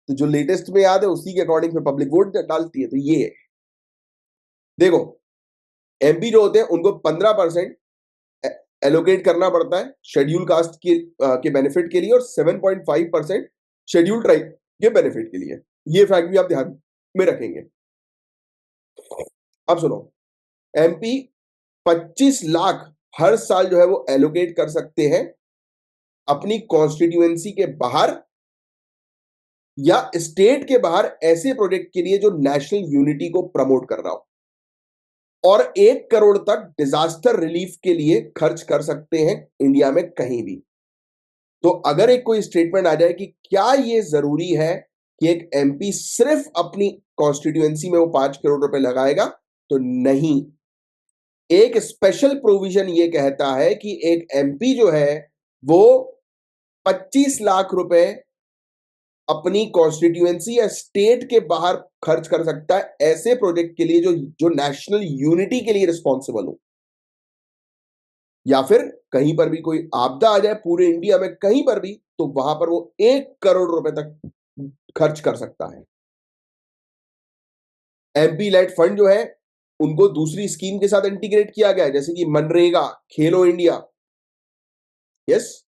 A: तो जो लेटेस्ट में याद है उसी के अकॉर्डिंग फिर पब्लिक वोट डालती है। तो ये है, देखो एमपी जो होते हैं उनको 15% एलोकेट करना पड़ता है शेड्यूल कास्ट के बेनिफिट के लिए, और 7.5% शेड्यूल ट्राइब के बेनिफिट के लिए। ये फैक्ट भी आप ध्यान में रखेंगे। अब सुनो, एमपी 25 लाख हर साल जो है वो एलोकेट कर सकते हैं अपनी कॉन्स्टिट्यूएंसी के बाहर या स्टेट के बाहर ऐसे प्रोजेक्ट के लिए जो नेशनल यूनिटी को प्रमोट कर रहा हो। और 1 करोड़ तक डिजास्टर रिलीफ के लिए खर्च कर सकते हैं इंडिया में कहीं भी। तो अगर एक कोई स्टेटमेंट आ जाए कि क्या ये जरूरी है कि एक एमपी सिर्फ अपनी कॉन्स्टिट्यूएंसी में वो 5 करोड़ रुपए लगाएगा, तो नहीं। एक स्पेशल प्रोविजन ये कहता है कि एक एमपी जो है वो 25 लाख रुपए अपनी कॉन्स्टिट्यूएंसी या स्टेट के बाहर खर्च कर सकता है ऐसे प्रोजेक्ट के लिए जो जो नेशनल यूनिटी के लिए रिस्पॉन्सिबल हो, या फिर कहीं पर भी कोई आपदा आ जाए पूरे इंडिया में कहीं पर भी, तो वहां पर वो 1 करोड़ रुपए तक खर्च कर सकता है। एमपी लेड फंड जो है उनको दूसरी स्कीम के साथ इंटीग्रेट किया गया है, जैसे कि मनरेगा, खेलो इंडिया। यस।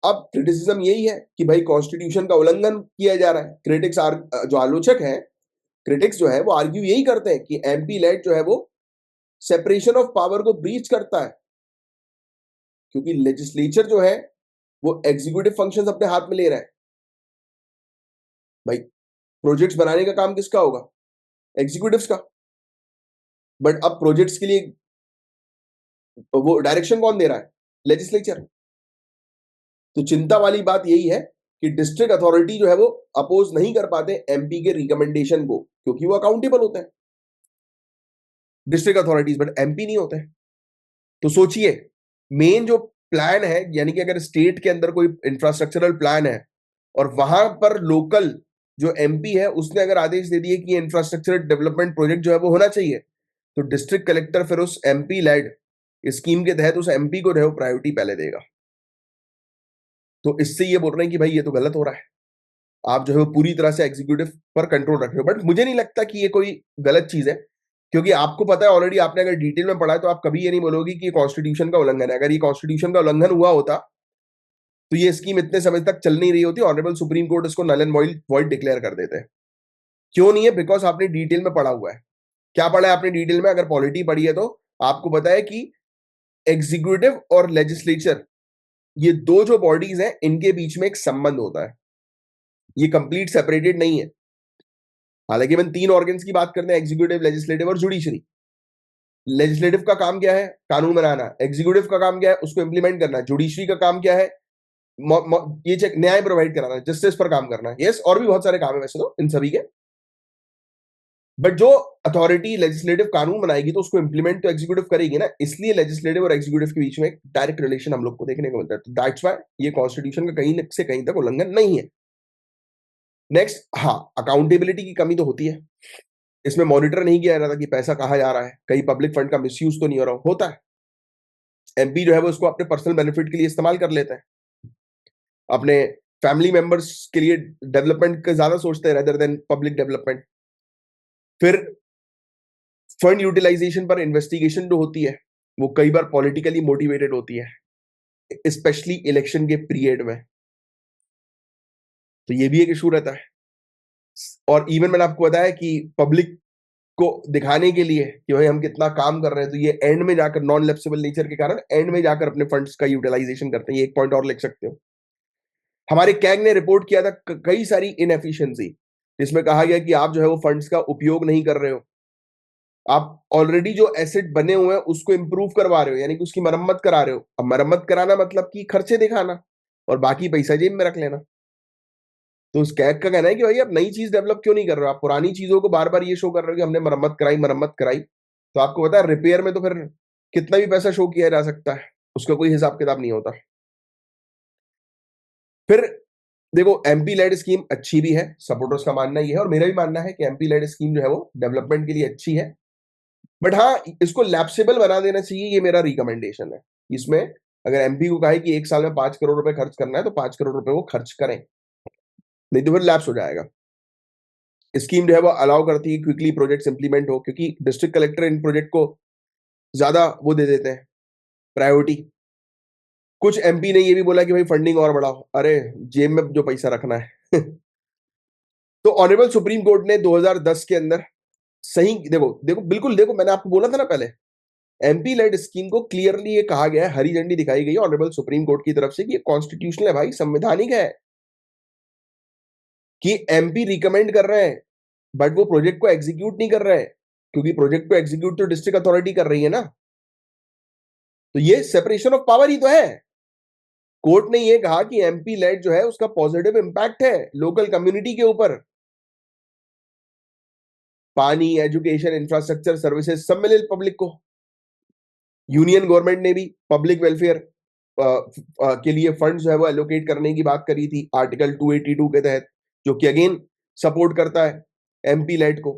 A: अब क्रिटिसिज्म यही है कि भाई कॉन्स्टिट्यूशन का उल्लंघन किया जा रहा है। क्रिटिक्स जो आलोचक हैं, क्रिटिक्स जो है वो आर्ग्यू यही करते हैं कि एमपी लेड जो है वो सेपरेशन ऑफ पावर को ब्रीच करता है, क्योंकि लेजिस्लेचर जो है वो एग्जीक्यूटिव फंक्शंस अपने हाथ में ले रहा है। भाई प्रोजेक्ट्स बनाने का काम किसका होगा? एग्जीक्यूटिव्स का। बट अब प्रोजेक्ट्स के लिए वो डायरेक्शन कौन दे रहा है? लेजिस्लेचर। तो चिंता वाली बात यही है कि डिस्ट्रिक्ट अथॉरिटी जो है वो अपोज नहीं कर पाते एमपी के रिकमेंडेशन को, क्योंकि वो अकाउंटेबल होते हैं डिस्ट्रिक्ट अथॉरिटीज, बट एमपी नहीं होते हैं। तो सोचिए, मेन जो प्लान है, यानी कि अगर स्टेट के अंदर कोई इंफ्रास्ट्रक्चरल प्लान है और वहां पर लोकल जो एमपी है उसने अगर आदेश दे दिए कि इंफ्रास्ट्रक्चर डेवलपमेंट प्रोजेक्ट जो है वो होना चाहिए, तो डिस्ट्रिक्ट कलेक्टर फिर उस एमपी लेड स्कीम के तहत उस एमपी को जो है प्रायोरिटी पहले देगा। तो इससे ये बोल रहे हैं कि भाई ये तो गलत हो रहा है, आप जो है वो पूरी तरह से एग्जीक्यूटिव पर कंट्रोल रख रहे हो। बट मुझे नहीं लगता कि ये कोई गलत चीज है, क्योंकि आपको पता है ऑलरेडी, आपने अगर डिटेल में पढ़ा है तो आप कभी ये नहीं बोलोगे कि ये कॉन्स्टिट्यूशन का उल्लंघन है। अगर ये कॉन्स्टिट्यूशन का उल्लंघन हुआ होता तो ये स्कीम इतने समय तक चल नहीं रही होती, ऑनरेबल सुप्रीम कोर्ट इसको नल एंड वॉइड डिक्लेयर कर देते हैं। क्यों नहीं है? बिकॉज आपने डिटेल में पढ़ा हुआ है। क्या पढ़ा है आपने डिटेल में? अगर पॉलिटी पढ़ी है तो आपको पता है कि एग्जीक्यूटिव और लेजिस्लेचर, ये दो जो बॉडीज हैं इनके बीच में एक संबंध होता है, ये कंप्लीट सेपरेटेड नहीं है। हालांकि हम 3 ऑर्गन्स की बात करते हैं, एग्जीक्यूटिव, लेजिस्लेटिव और जुडिशरी। लेजिस्लेटिव का काम क्या है? कानून बनाना। एग्जीक्यूटिव का काम क्या है? उसको इंप्लीमेंट करना। जुडिशरी का काम क्या है? ये चेक, न्याय प्रोवाइड कराना, जस्टिस पर काम करना। यस, और भी बहुत सारे काम है वैसे तो इन सभी के। बट जो अथॉरिटी लेजिस्लेटिव कानून बनाएगी तो उसको इंप्लीमेंट तो एग्जीक्यूटिव करेगी ना, इसलिए लेजिस्लेटिव और एग्जीक्यूटिव के बीच में एक डायरेक्ट रिलेशन हम लोग को देखने को मिलता है। तो दैट्स व्हाई ये कॉन्स्टिट्यूशन का कहीं से कहीं तक उल्लंघन नहीं है। नेक्स्ट, हाँ, अकाउंटेबिलिटी की कमी तो होती है। इसमें मॉनिटर नहीं किया जा रहा था कि पैसा कहाँ जा रहा है, कहीं पब्लिक फंड का मिसयूज तो नहीं हो रहा। होता है, एमपी जो है वो इसको अपने पर्सनल बेनिफिट के लिए इस्तेमाल कर लेते हैं, अपने फैमिली मेंबर्स के लिए डेवलपमेंट का ज्यादा सोचते हैं रेदर देन पब्लिक डेवलपमेंट। फिर फंड यूटिलाइजेशन पर इन्वेस्टिगेशन जो होती है वो कई बार पॉलिटिकली मोटिवेटेड होती है, स्पेशली इलेक्शन के पीरियड में। तो ये भी एक इशू रहता है। और इवन मैंने आपको बताया कि पब्लिक को दिखाने के लिए कि भाई हम कितना काम कर रहे हैं, तो ये एंड में जाकर, नॉन लैप्सेबल नेचर के कारण एंड में जाकर अपने फंड्स का यूटिलाइजेशन करते हैं। ये एक पॉइंट और लिख सकते हो। हमारे कैग ने रिपोर्ट किया था कई सारी इनएफिशिएंसी, जिसमें कहा गया कि आप जो है वो फंड्स का उपयोग नहीं कर रहे हो, आप ऑलरेडी जो एसेट बने हुए हैं उसको इंप्रूव करवा रहे हो, यानी कि उसकी मरम्मत करा रहे हो। अब मरम्मत कराना मतलब कि खर्चे दिखाना और बाकी पैसा जेब में रख लेना। तो उस कैग का कहना है कि भाई आप नई चीज डेवलप क्यों नहीं कर रहे हो, आप पुरानी चीजों को बार बार ये शो कर रहे हो कि हमने मरम्मत कराई, मरम्मत कराई। तो आपको पता है रिपेयर में तो फिर कितना भी पैसा शो किया जा सकता है, उसका कोई हिसाब किताब नहीं होता। फिर देखो, एमपी लेड स्कीम अच्छी भी है, सपोर्टर्स का मानना ये है और मेरा भी मानना है कि एमपी लेड स्कीम जो है वो डेवलपमेंट के लिए अच्छी है। बट हाँ, इसको लैप्सेबल बना देना चाहिए, ये मेरा रिकमेंडेशन है। इसमें अगर एमपी को कहे कि एक साल में 5 करोड़ रुपए खर्च करना है तो 5 करोड़ रुपए वो खर्च करें, नहीं तो फिर लैप्स हो जाएगा। स्कीम जो है वो अलाउ करती है क्विकली प्रोजेक्ट्स इंप्लीमेंट हो, क्योंकि डिस्ट्रिक्ट कलेक्टर इन प्रोजेक्ट को ज्यादा वो दे देते हैं, प्रायोरिटी। कुछ एमपी ने ये भी बोला कि भाई फंडिंग और बढ़ाओ, अरे जेब में जो पैसा रखना है। तो ऑनरेबल सुप्रीम कोर्ट ने 2010 के अंदर सही, देखो देखो बिल्कुल, देखो मैंने आपको बोला था ना पहले, एमपी लेड स्कीम को क्लियरली ये कहा गया है, हरी झंडी दिखाई गई है ऑनरेबल सुप्रीम कोर्ट की तरफ से कि ये कॉन्स्टिट्यूशनल है भाई, संवैधानिक है, कि एमपी रिकमेंड कर रहे हैं बट वो प्रोजेक्ट को एग्जीक्यूट नहीं कर रहे हैं। क्योंकि प्रोजेक्ट को एग्जीक्यूट तो डिस्ट्रिक्ट अथॉरिटी कर रही है ना, तो ये सेपरेशन ऑफ पावर ही तो है। कोर्ट ने ये कहा कि एमपी लेड जो है उसका पॉजिटिव इंपैक्ट है लोकल कम्युनिटी के ऊपर। पानी, एजुकेशन, इंफ्रास्ट्रक्चर, सर्विसेज सब मिले पब्लिक को। यूनियन गवर्नमेंट ने भी पब्लिक वेलफेयर के लिए फंड जो है वो एलोकेट करने की बात करी थी आर्टिकल 282 के तहत, जो कि अगेन सपोर्ट करता है एमपी लेड को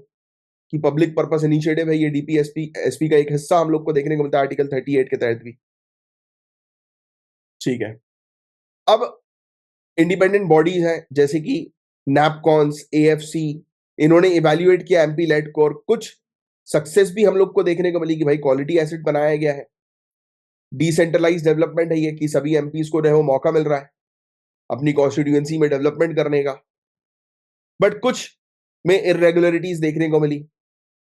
A: कि पब्लिक पर्पस इनिशिएटिव है ये। डीपीएसपी एसपी का एक हिस्सा हम लोग को देखने को मिलता है आर्टिकल 38 के तहत भी। ठीक है, अब इंडिपेंडेंट बॉडीज हैं जैसे कि नैपकॉन्स, एएफसी, इन्होंने इवेल्युएट किया एमपी लेड को और कुछ सक्सेस भी हम लोग को देखने को मिली कि भाई क्वालिटी एसेट बनाया गया है। डिसेंट्रलाइज डेवलपमेंट है ये कि सभी एमपीज को जो है वो मौका मिल रहा है अपनी कॉन्स्टिट्यूएंसी में डेवलपमेंट करने का। बट कुछ में इरेगुलरिटीज देखने को मिली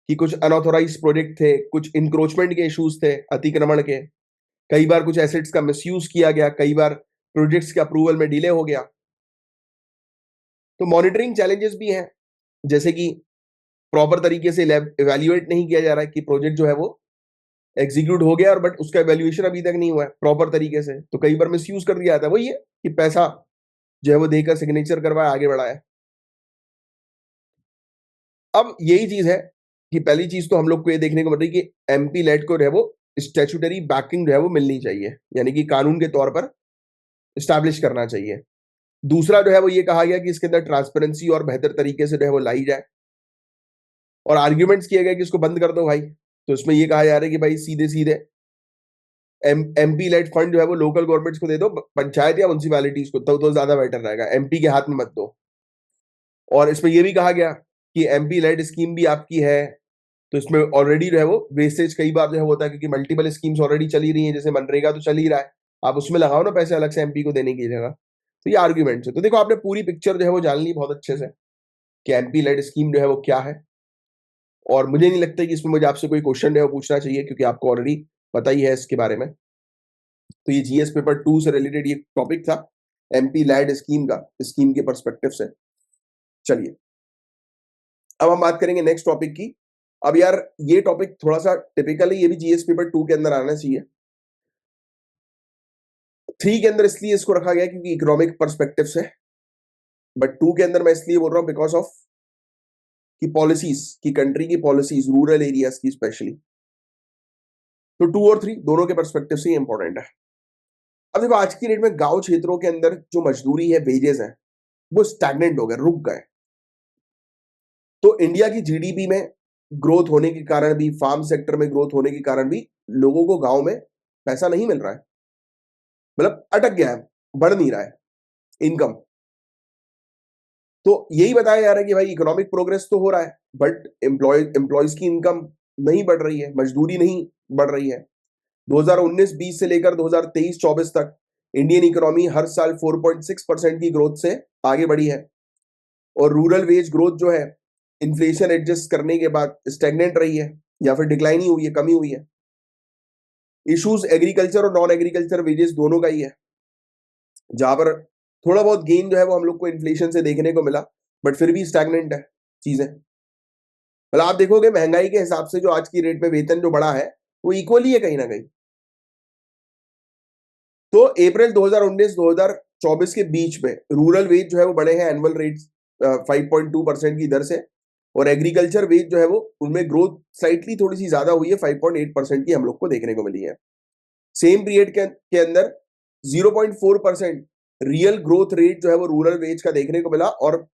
A: कि कुछ अनऑथोराइज प्रोजेक्ट थे, कुछ इंक्रोचमेंट के इश्यूज थे, अतिक्रमण के। कई बार कुछ एसेट्स का मिसयूज किया गया, कई बार प्रोजेक्ट्स के अप्रूवल में डिले हो गया। तो मॉनिटरिंग चैलेंजेस भी हैं, जैसे कि प्रॉपर तरीके से इवेल्युएट नहीं किया जा रहा है कि प्रोजेक्ट जो है वो एग्जीक्यूट हो गया और बट उसका इवेल्युएशन अभी तक नहीं हुआ है प्रॉपर तरीके से, तो कई बार मिसयूज कर दिया जाता है। वही है कि पैसा जो है वो देकर सिग्नेचर करवाया, आगे बढ़ाया। अब यही चीज है कि पहली चीज तो हम लोग को ये देखने को मिल रही कि एमपी लेड को जो है वो स्टैट्यूटरी बैकिंग जो है वो मिलनी चाहिए, यानी कि कानून के तौर पर स्टैब्लिश करना चाहिए। दूसरा जो है वो ये कहा गया कि इसके अंदर ट्रांसपेरेंसी और बेहतर तरीके से जो है वो लाई जाए, और आर्ग्यूमेंट्स किए गए कि इसको बंद कर दो भाई। तो इसमें ये कहा जा रहा है कि भाई सीधे सीधे एमपी लेड फंड जो है वो लोकल गवर्नमेंट्स को दे दो, पंचायत या म्यूनसिपैलिटीज को, तो ज्यादा बेटर रहेगा, एमपी के हाथ में मत दो। और इसमें यह भी कहा गया कि एमपी लेड स्कीम भी आपकी है, तो इसमें ऑलरेडी जो है वो वेस्टेज कई बार जो है होता है, क्योंकि मल्टीपल स्कीम्स ऑलरेडी चली रही हैं, जैसे मनरेगा तो चल ही रहा है, आप उसमें लगाओ ना पैसे अलग से एमपी को देने की जगह। तो ये आर्ग्यूमेंट्स है। तो देखो आपने पूरी पिक्चर जो है वो जान ली बहुत अच्छे से कि एमपी लेड स्कीम जो है वो क्या है, और मुझे नहीं लगता कि इसमें मुझे आपसे कोई क्वेश्चन जो है वो पूछना चाहिए, क्योंकि आपको ऑलरेडी पता ही है इसके बारे में। तो ये जीएस पेपर 2 से रिलेटेड ये टॉपिक था, एमपी लैड स्कीम का, स्कीम के पर्सपेक्टिव से। चलिए अब हम बात करेंगे नेक्स्ट टॉपिक की। अब यार ये टॉपिक थोड़ा सा टिपिकल है, ये भी जीएस पेपर 2 के अंदर आना चाहिए। 3 के अंदर इसलिए इसको रखा गया क्योंकि इकोनॉमिक पर्सपेक्टिव से, बट 2 के अंदर मैं इसलिए बोल रहा हूं बिकॉज ऑफ की पॉलिसीज, की कंट्री की पॉलिसीज रूरल एरियाज की स्पेशली। तो 2 और 3 दोनों के पर्सपेक्टिव से इंपॉर्टेंट है। अब देखो आज की डेट में गांव क्षेत्रों के अंदर जो मजदूरी है, वेजेस है, वो स्टैग्नेंट हो गए, रुक गए। तो इंडिया की जीडीपी में ग्रोथ होने के कारण भी, फार्म सेक्टर में ग्रोथ होने के कारण भी लोगों को गांव में पैसा नहीं मिल रहा है, मतलब अटक गया है, बढ़ नहीं रहा है इनकम। तो यही बताया जा रहा है कि भाई इकोनॉमिक प्रोग्रेस तो हो रहा है, बट एम्प्लॉयज की इनकम नहीं बढ़ रही है, मजदूरी नहीं बढ़ रही है। 2019-20 से लेकर 2023-24 तक इंडियन इकोनॉमी हर साल 4.6% की ग्रोथ से आगे बढ़ी है, और रूरल वेज ग्रोथ जो है इन्फ्लेशन एडजस्ट करने के बाद स्टेगनेंट रही है, या फिर डिक्लाइन ही हुई है, कमी हुई है। इश्यूज एग्रीकल्चर और नॉन एग्रीकल्चर वेजेस दोनों का ही है, जहां पर थोड़ा बहुत गेन जो है वो हम लोग को इन्फ्लेशन से देखने को मिला, बट फिर भी स्टैग्नेंट है चीजें। मतलब आप देखोगे महंगाई के हिसाब से जो आज की रेट में वेतन जो बढ़ा है वो इक्वली है कहीं ना कहीं। तो अप्रैल 2019-2024 के बीच में रूरल वेज जो है वो बढ़े हैं एनुअल रेट 5.2% की दर से, और एग्रीकल्चर वेज जो है वो उनमें ग्रोथ स्लाइटली थोड़ी सी ज्यादा हुई है, 5.8% की हम लोग को देखने को मिली है। सेम पीरियड के अंदर 0.4% रियल ग्रोथ रेट जो है वो रूरल वेज का देखने को मिला, और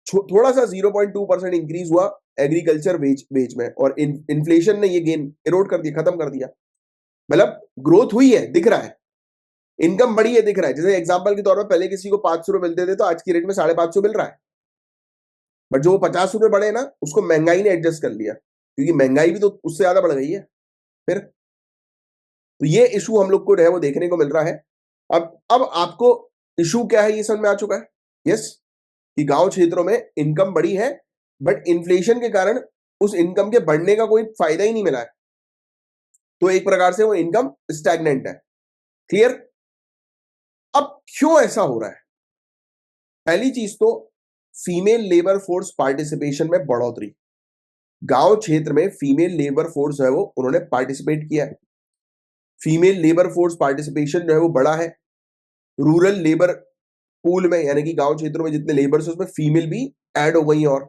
A: थोड़ा सा 0.2% इंक्रीज हुआ एग्रीकल्चर वेज में, और इन्फ्लेशन ने ये गेन इरोड कर दिया, खत्म कर दिया। मतलब ग्रोथ हुई है, दिख रहा है, इनकम बढ़ी है, दिख रहा है। जैसे एग्जांपल के तौर पर पहले किसी को 500 रुपए मिलते थे, तो आज की रेट में 550 मिल रहा है, बट जो 50 रुपए बढ़े ना उसको महंगाई ने एडजस्ट कर लिया, क्योंकि महंगाई भी तो उससे ज्यादा बढ़ गई है फिर। तो ये इशू हम लोग को है वो देखने को मिल रहा है। अब आपको इशू क्या है ये समझ में आ चुका है। यस, कि गांव क्षेत्रों में इनकम बढ़ी है, बट इन्फ्लेशन के कारण उस इनकम के बढ़ने का कोई फायदा ही नहीं मिला है, तो एक प्रकार से वो इनकम स्टैग्नेंट है। क्लियर। अब क्यों ऐसा हो रहा है? पहली चीज तो फीमेल लेबर फोर्स पार्टिसिपेशन में बढ़ोतरी। गांव क्षेत्र में फीमेल लेबर फोर्स जो है वो उन्होंने पार्टिसिपेट किया है। फीमेल लेबर फोर्स पार्टिसिपेशन जो है वो बढ़ा है। रूरल लेबर पूल में यानी कि गांव क्षेत्रों में जितने लेबर्स उसमें फीमेल भी ऐड हो गई और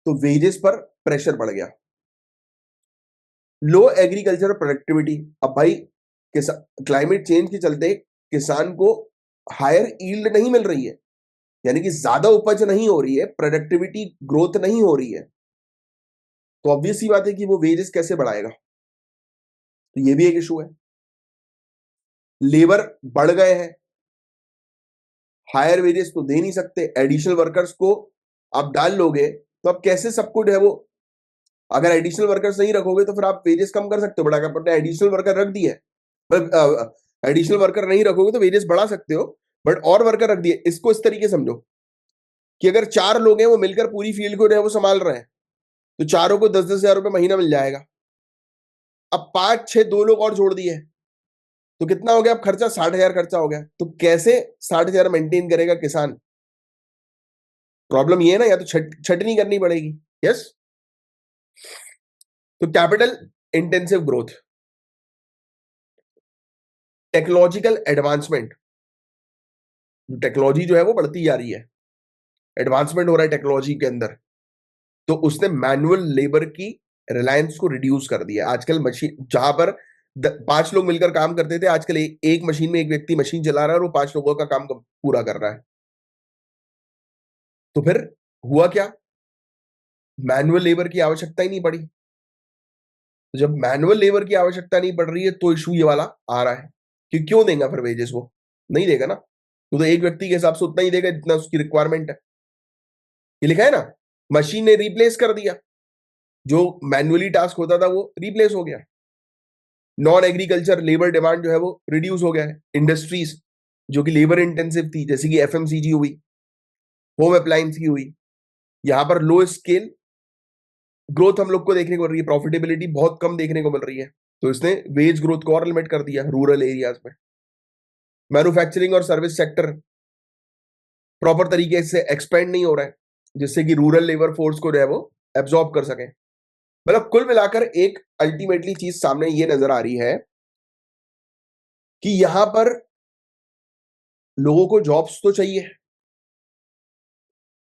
A: तो वेजेस पर प्रेशर बढ़ गया। लो एग्रीकल्चर प्रोडक्टिविटी, अब भाई क्लाइमेट चेंज के चलते किसान को हायर ईल्ड नहीं मिल रही है, यानी कि ज्यादा उपज नहीं हो रही है, प्रोडक्टिविटी ग्रोथ नहीं हो रही है, तो ऑब्वियस सी बात है कि वो वेजेस कैसे बढ़ाएगा। तो ये भी एक इशू है। लेबर बढ़ गए हैं, हायर वेजेस तो दे नहीं सकते, एडिशनल वर्कर्स को आप डाल लोगे तो आप कैसे सबको जो है वो, अगर एडिशनल वर्कर्स नहीं रखोगे तो फिर आप वेजेस कम कर सकते हो, बढ़ा कर अपने एडिशनल वर्कर रख दिए, एडिशनल वर्कर नहीं रखोगे तो वेजेस बढ़ा सकते हो, बट और वर्कर रख दिए। इसको इस तरीके समझो कि अगर 4 लोग हैं वो मिलकर पूरी फील्ड को जो है वो संभाल रहे हैं, तो चारों को 10-10 हजार रुपए महीना मिल जाएगा। अब 5-6 2 लोग और जोड़ दिए तो कितना हो गया, अब खर्चा 60 हजार खर्चा हो गया। तो कैसे 60 हजार मेंटेन करेगा किसान? प्रॉब्लम ये है ना, या तो छटनी करनी पड़ेगी। यस, तो capital intensive growth, technological advancement, technology जो है वो बढ़ती जा रही है, एडवांसमेंट हो रहा है टेक्नोलॉजी के अंदर, तो उसने मैनुअल लेबर की रिलायंस को रिड्यूस कर दिया। आजकल मशीन जहां पर 5 लोग मिलकर काम करते थे, आजकल एक मशीन में एक व्यक्ति मशीन चला रहा है और वो 5 लोगों का काम पूरा कर रहा है। तो फिर हुआ क्या, मैनुअल लेबर की आवश्यकता ही नहीं पड़ी। तो जब मैनुअल लेबर की आवश्यकता नहीं पड़ रही है तो इशू ये वाला आ रहा है कि क्यों देगा फिर वेजेस, वो नहीं देगा ना, तो एक व्यक्ति के हिसाब से उतना ही देगा जितना उसकी रिक्वायरमेंट है। ये लिखा है ना, मशीन ने रिप्लेस कर दिया, जो मैन्युअली टास्क होता था वो रिप्लेस हो गया। नॉन एग्रीकल्चर लेबर डिमांड जो है वो रिड्यूस हो गया है। इंडस्ट्रीज जो कि लेबर इंटेंसिव थी, जैसे कि एफएमसीजी हुई, होम अप्लायंस की हुई, यहां पर लो स्केल ग्रोथ हम लोग को देखने को मिल रही है, प्रॉफिटेबिलिटी बहुत कम देखने को मिल रही है, तो इसने वेज ग्रोथ को और लिमिट कर दिया रूरल एरियाज में। मैन्युफैक्चरिंग और सर्विस सेक्टर प्रॉपर तरीके से एक्सपेंड नहीं हो रहा है, जिससे कि रूरल लेबर फोर्स को जो है वो एब्जॉर्ब कर सके। मतलब कुल मिलाकर एक अल्टीमेटली चीज सामने ये नजर आ रही है कि यहां पर लोगों को जॉब्स तो चाहिए,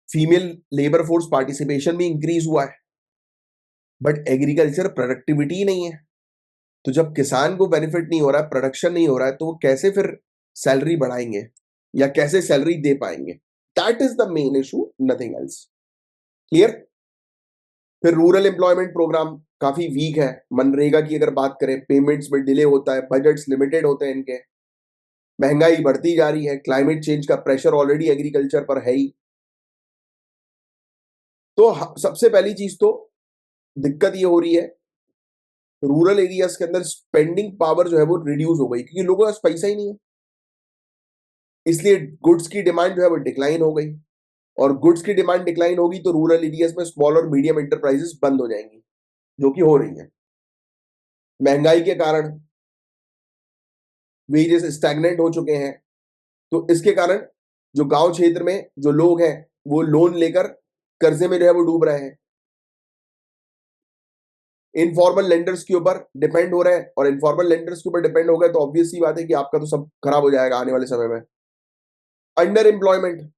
A: फीमेल लेबर फोर्स पार्टिसिपेशन भी इंक्रीज हुआ है, बट एग्रीकल्चर प्रोडक्टिविटी ही नहीं है। तो जब किसान को बेनिफिट नहीं हो रहा है, प्रोडक्शन नहीं हो रहा है, तो वो कैसे फिर सैलरी बढ़ाएंगे या कैसे सैलरी दे पाएंगे? That is the main issue, nothing else. Clear? फिर रूरल एम्प्लॉयमेंट प्रोग्राम काफी वीक है। मनरेगा की अगर बात करें, पेमेंट्स में डिले होता है, बजट्स लिमिटेड होते हैं इनके, महंगाई बढ़ती जा रही है, क्लाइमेट चेंज का प्रेशर ऑलरेडी एग्रीकल्चर पर है ही। तो सबसे पहली चीज तो दिक्कत ये हो रही है, रूरल एरियाज के अंदर स्पेंडिंग पावर जो है वो रिड्यूस हो गई, क्योंकि लोगों के पास पैसा ही नहीं है, इसलिए गुड्स की डिमांड जो है वो डिक्लाइन हो गई, और गुड्स की डिमांड डिक्लाइन होगी तो रूरल एरियाज में स्मॉल और मीडियम एंटरप्राइजेस बंद हो जाएंगी, जो कि हो रही है। महंगाई के कारण वेजेस स्टैग्नेंट हो चुके हैं, तो इसके कारण जो गांव क्षेत्र में जो लोग हैं वो लोन लेकर कर्जे में जो है वो डूब रहे हैं, इनफॉर्मल लेंडर्स के ऊपर डिपेंड हो रहे हैं, और इनफॉर्मल लेंडर्स के ऊपर डिपेंड हो गए तो ऑब्वियस सी बात है कि आपका तो सब खराब हो जाएगा आने वाले समय में। अंडर एम्प्लॉयमेंट,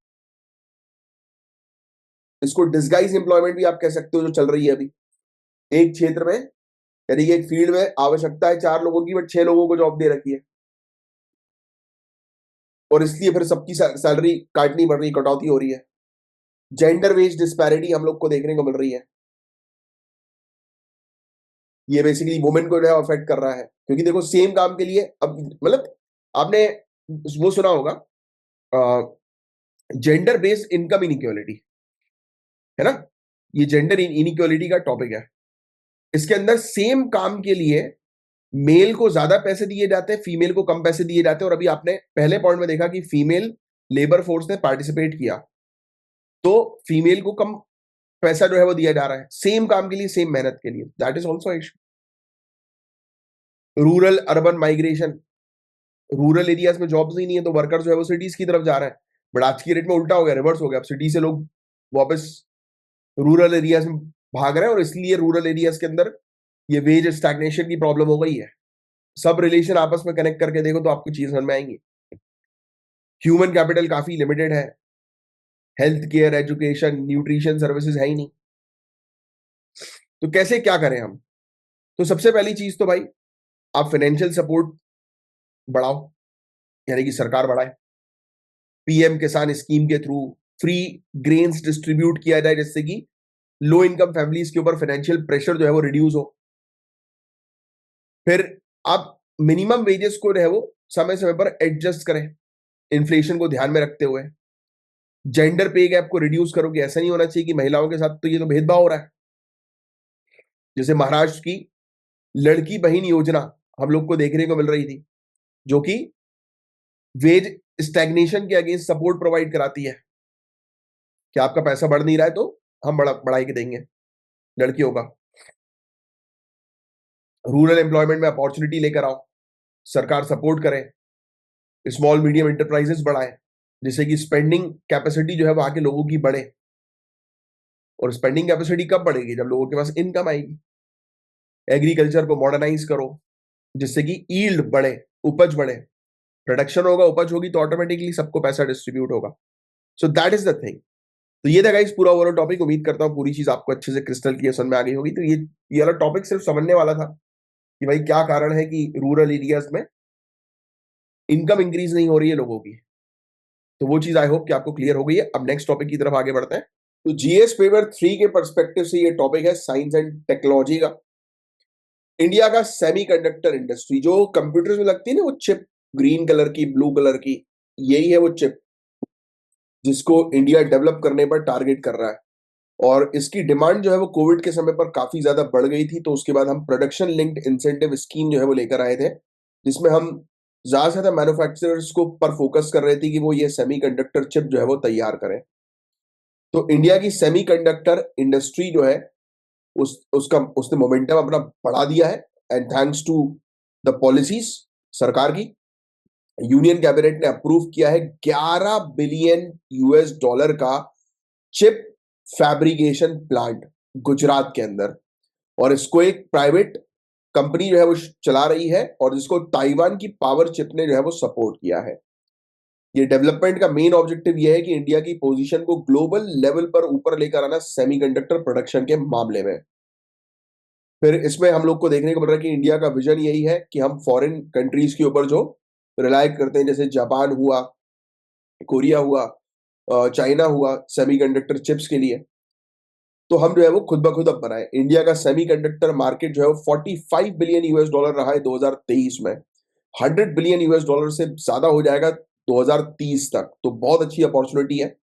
A: इसको डिस्गाइज एम्प्लॉयमेंट भी आप कह सकते हो, जो चल रही है अभी एक क्षेत्र में, यानी कि एक फील्ड में आवश्यकता है 4 लोगों की, बट 6 लोगों को जॉब दे रखी है, और इसलिए फिर सबकी सैलरी काटनी पड़ रही है, कटौती हो रही है। जेंडर वेज डिस्पैरिटी हम लोग को देखने को मिल रही है, ये बेसिकली वुमेन को जो है अफेक्ट कर रहा है, क्योंकि देखो सेम काम के लिए, अब मतलब आपने वो सुना होगा जेंडर बेस्ड इनकम इनइक्वालिटी, है ना, ये जेंडर इनइक्वालिटी का टॉपिक है। इसके अंदर सेम काम के लिए मेल को ज्यादा पैसे दिए जाते हैं, फीमेल को कम पैसे दिए जाते हैं, और अभी आपने पहले पॉइंट में देखा कि फीमेल लेबर फोर्स ने पार्टिसिपेट किया तो फीमेल को कम पैसा जो है वो दिया जा रहा है, सेम काम के लिए, सेम मेहनत के लिए। That is also issue. Rural urban migration, rural areas में जॉब्स ही नहीं है तो वर्कर जो है वो सिटीज की तरफ जा रहे हैं, बट आज की डेट में उल्टा हो गया, रिवर्स हो गया, अब सिटी से लोग वापस रूरल एरियाज में भाग रहे हैं, और इसलिए रूरल एरियाज के अंदर ये वेज स्टैग्नेशन की प्रॉब्लम हो गई है। सब रिलेशन आपस में कनेक्ट करके देखो तो आपको चीज समझ में आएंगी। ह्यूमन कैपिटल काफी लिमिटेड है, health care, education, nutrition services है ही नहीं, तो कैसे क्या करें हम? तो सबसे पहली चीज तो भाई आप फाइनेंशियल सपोर्ट बढ़ाओ, यानी कि सरकार बढ़ाए। पीएम किसान स्कीम के थ्रू फ्री ग्रेन्स डिस्ट्रीब्यूट किया जाए, जिससे कि लो इनकम फैमिलीज के ऊपर फाइनेंशियल प्रेशर जो है वो रिड्यूस हो। फिर आप मिनिमम वेजेस को जो है वो समय समय पर एडजस्ट करें, इन्फ्लेशन को ध्यान में रखते हुए। जेंडर पे गैप को रिड्यूस करोगे, ऐसा नहीं होना चाहिए कि महिलाओं के साथ तो ये तो भेदभाव हो रहा है। जैसे महाराष्ट्र की लड़की बहन योजना हम लोग को देखने को मिल रही थी, जो कि वेज स्टैग्नेशन के अगेंस्ट सपोर्ट प्रोवाइड कराती है कि आपका पैसा बढ़ नहीं रहा है तो हम बढ़ाई के देंगे लड़कियों का। रूरल एम्प्लॉयमेंट में अपॉर्चुनिटी लेकर आओ, सरकार सपोर्ट करे, स्मॉल मीडियम एंटरप्राइजेस बढ़ाए, जिससे कि स्पेंडिंग कैपेसिटी जो है वहां के लोगों की बढ़े। और स्पेंडिंग कैपेसिटी कब बढ़ेगी? जब लोगों के पास इनकम आएगी। एग्रीकल्चर को मॉडर्नाइज करो, जिससे कि ईल्ड बढ़े, उपज बढ़े। प्रोडक्शन होगा, उपज होगी, तो ऑटोमेटिकली सबको पैसा डिस्ट्रीब्यूट होगा। So that is the thing. तो ये था गाइस पूरा ओवरऑल टॉपिक। उम्मीद करता हूँ पूरी चीज आपको अच्छे से क्रिस्टल क्लियर समझ में आ गई होगी। तो ये वाला टॉपिक सिर्फ समझने वाला था कि भाई क्या कारण है कि रूरल एरियाज में इनकम इंक्रीज नहीं हो रही है लोगों की। तो वो चीज आई होप कि आपको क्लियर हो गई है। अब नेक्स्ट टॉपिक की तरफ आगे बढ़ते हैं। तो जीएस पेपर 3 के पर्सपेक्टिव से ये टॉपिक है साइंस एंड टेक्नोलॉजी का। इंडिया का सेमीकंडक्टर इंडस्ट्री, जो कंप्यूटर्स में लगती है ना वो चिप, ग्रीन कलर की, ब्लू कलर की, यही है वो चिप जिसको इंडिया डेवलप करने पर टारगेट कर रहा है। और इसकी डिमांड जो है वो कोविड के समय पर काफी ज्यादा बढ़ गई थी, तो उसके बाद हम प्रोडक्शन लिंक्ड इंसेंटिव स्कीम जो है वो लेकर आए थे, जिसमें हम ज्यादा से ज्यादा मैन्युफैक्चरर्स को पर फोकस कर रहे थे कि वो ये सेमीकंडक्टर चिप जो है वो तैयार करें। तो इंडिया की सेमीकंडक्टर इंडस्ट्री जो है उसने मोमेंटम अपना बढ़ा दिया है, and thanks to the policies सरकार की। यूनियन कैबिनेट ने अप्रूव किया है 11 बिलियन यूएस डॉलर का चिप फैब्रिकेशन प्लांट गुजरात के अंदर। और इसको एक प्राइवेट कंपनी जो है वो चला रही है, और जिसको ताइवान की पावर चिप ने जो है वो सपोर्ट किया है। ये डेवलपमेंट का मेन ऑब्जेक्टिव ये है कि इंडिया की पोजीशन को ग्लोबल लेवल पर ऊपर लेकर आना सेमीकंडक्टर प्रोडक्शन के मामले में। फिर इसमें हम लोग को देखने को मिल रहा है कि इंडिया का विजन यही है कि हम फॉरेन कंट्रीज के ऊपर जो रिलाय करते हैं, जैसे जापान हुआ, कोरिया हुआ, चाइना हुआ, सेमीकंडक्टर चिप्स के लिए, तो हम जो है वो खुद ब खुद अब बनाए। इंडिया का सेमीकंडक्टर मार्केट जो है वो 45 बिलियन यूएस डॉलर रहा है 2023 में। 100 बिलियन यूएस डॉलर से ज्यादा हो जाएगा 2030 तक। तो बहुत अच्छी अपॉर्चुनिटी है,